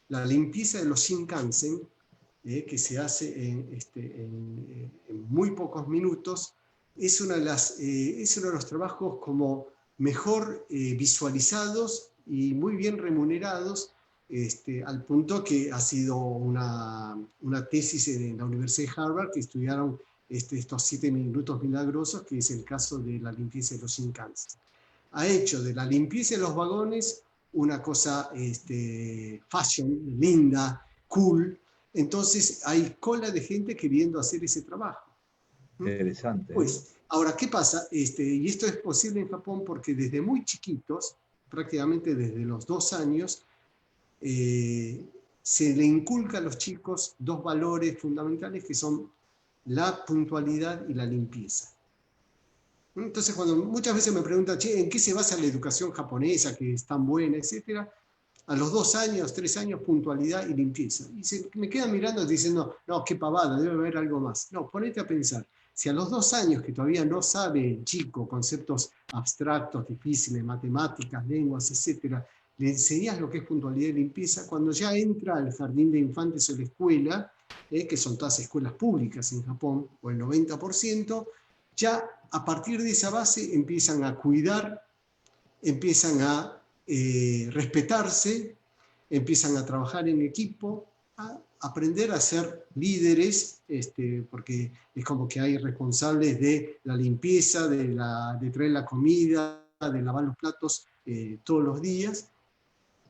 la limpieza de los Shinkansen, que se hace en muy pocos minutos, es uno de los trabajos como mejor visualizados y muy bien remunerados, al punto que ha sido una tesis en la Universidad de Harvard que estudiaron estos 7 minutos milagrosos, que es el caso de la limpieza de los Shinkansen. Ha hecho de la limpieza de los vagones una cosa fashion, linda, cool. Entonces hay cola de gente queriendo hacer ese trabajo. Interesante. Pues, ahora, ¿qué pasa? Y esto es posible en Japón porque desde muy chiquitos, prácticamente desde los 2 años, se le inculca a los chicos 2 valores fundamentales que son la puntualidad y la limpieza. Entonces, cuando muchas veces me preguntan, ¿en qué se basa la educación japonesa, que es tan buena, etcétera? A los 2 años, 3 años, puntualidad y limpieza. Y me quedan mirando diciendo, no, qué pavada, debe haber algo más. No, ponete a pensar. Si a los 2 años, que todavía no sabe el chico conceptos abstractos, difíciles, matemáticas, lenguas, etcétera, le enseñas lo que es puntualidad y limpieza, cuando ya entra al jardín de infantes o la escuela, que son todas escuelas públicas en Japón, o el 90%, ya a partir de esa base empiezan a cuidar, empiezan a respetarse, empiezan a trabajar en equipo, a aprender a ser líderes, porque es como que hay responsables de la limpieza, de traer la comida, de lavar los platos todos los días.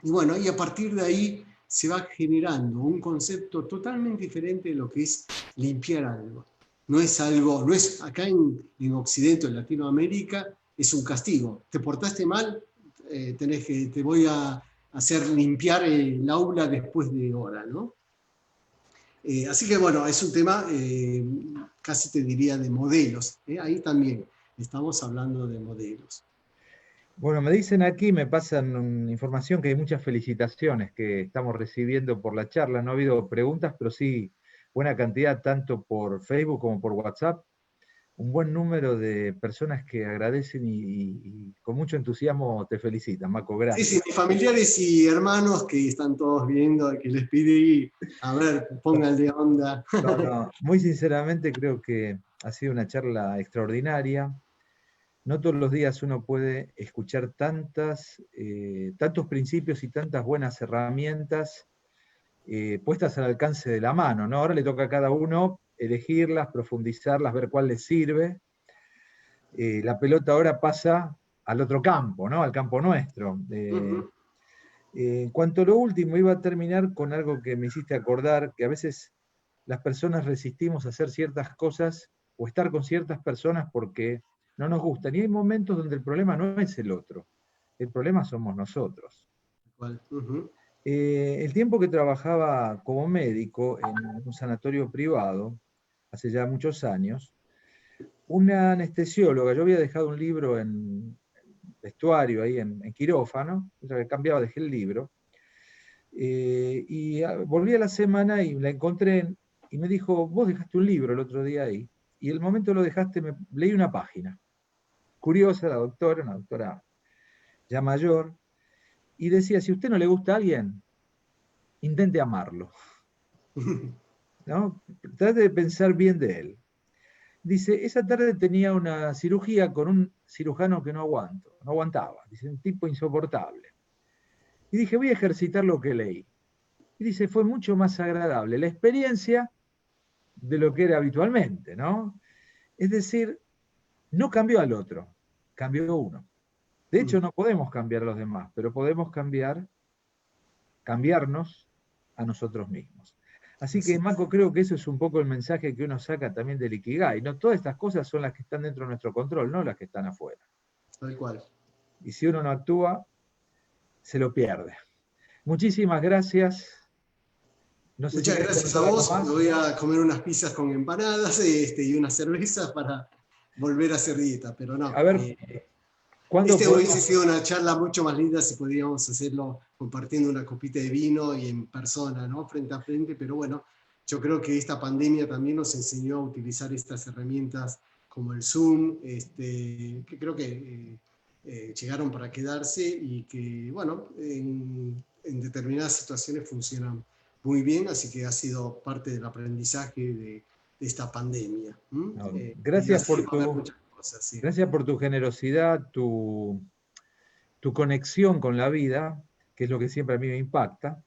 Y bueno, y a partir de ahí se va generando un concepto totalmente diferente de lo que es limpiar algo. No es algo, no es acá en Occidente, en Latinoamérica, es un castigo. Te portaste mal, te voy a hacer limpiar el aula después de hora, ¿no? Así que bueno, es un tema casi te diría de modelos. Ahí también estamos hablando de modelos. Bueno, me dicen aquí, me pasan información que hay muchas felicitaciones que estamos recibiendo por la charla. No ha habido preguntas, pero sí buena cantidad, tanto por Facebook como por WhatsApp. Un buen número de personas que agradecen y con mucho entusiasmo te felicitan, Maco. Gracias. Sí, mis familiares y hermanos que están todos viendo, que les pedí, a ver, pónganle onda. No, muy sinceramente creo que ha sido una charla extraordinaria. No todos los días uno puede escuchar tantos principios y tantas buenas herramientas puestas al alcance de la mano, ¿no? Ahora le toca a cada uno elegirlas, profundizarlas, ver cuál les sirve. La pelota ahora pasa al otro campo, ¿no? Al campo nuestro. En cuanto a lo último, iba a terminar con algo que me hiciste acordar, que a veces las personas resistimos a hacer ciertas cosas o estar con ciertas personas porque no nos gustan. Y hay momentos donde el problema no es el otro, el problema somos nosotros. El tiempo que trabajaba como médico en un sanatorio privado, hace ya muchos años, una anestesióloga, yo había dejado un libro en vestuario, ahí en quirófano, cambiaba, dejé el libro, y volví a la semana y la encontré y me dijo, vos dejaste un libro el otro día ahí, y el momento lo dejaste, leí una página. Curiosa la doctora, una doctora ya mayor, y decía, si a usted no le gusta a alguien, intente amarlo. ¿No? Trate de pensar bien de él. Dice, esa tarde tenía una cirugía con un cirujano que no aguantaba, dice, un tipo insoportable. Y dije, voy a ejercitar lo que leí. Y dice, fue mucho más agradable la experiencia de lo que era habitualmente, ¿no? Es decir, no cambió al otro, cambió uno. De hecho, no podemos cambiar a los demás, pero podemos cambiarnos a nosotros mismos. Así que, Mako, creo que eso es un poco el mensaje que uno saca también del Ikigai, ¿no? Todas estas cosas son las que están dentro de nuestro control, no las que están afuera. Tal cual. Y si uno no actúa, se lo pierde. Muchísimas gracias. No sé. Muchas gracias a vos. Me voy a comer unas pizzas con empanadas y unas cervezas para volver a hacer dieta, pero no. A ver, hubiese sido una charla mucho más linda si podíamos hacerlo compartiendo una copita de vino y en persona, ¿no? Frente a frente, pero bueno, yo creo que esta pandemia también nos enseñó a utilizar estas herramientas como el Zoom, que creo que llegaron para quedarse y que, bueno, en determinadas situaciones funcionan muy bien, así que ha sido parte del aprendizaje de esta pandemia. No, gracias por tu generosidad, tu conexión con la vida, que es lo que siempre a mí me impacta,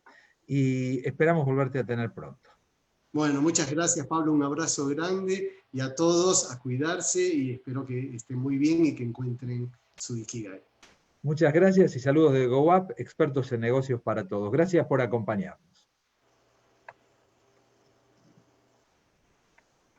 y esperamos volverte a tener pronto. Bueno, muchas gracias, Pablo, un abrazo grande y a todos a cuidarse y espero que estén muy bien y que encuentren su Ikigai. Muchas gracias y saludos de GoUp, expertos en negocios para todos. Gracias por acompañarnos.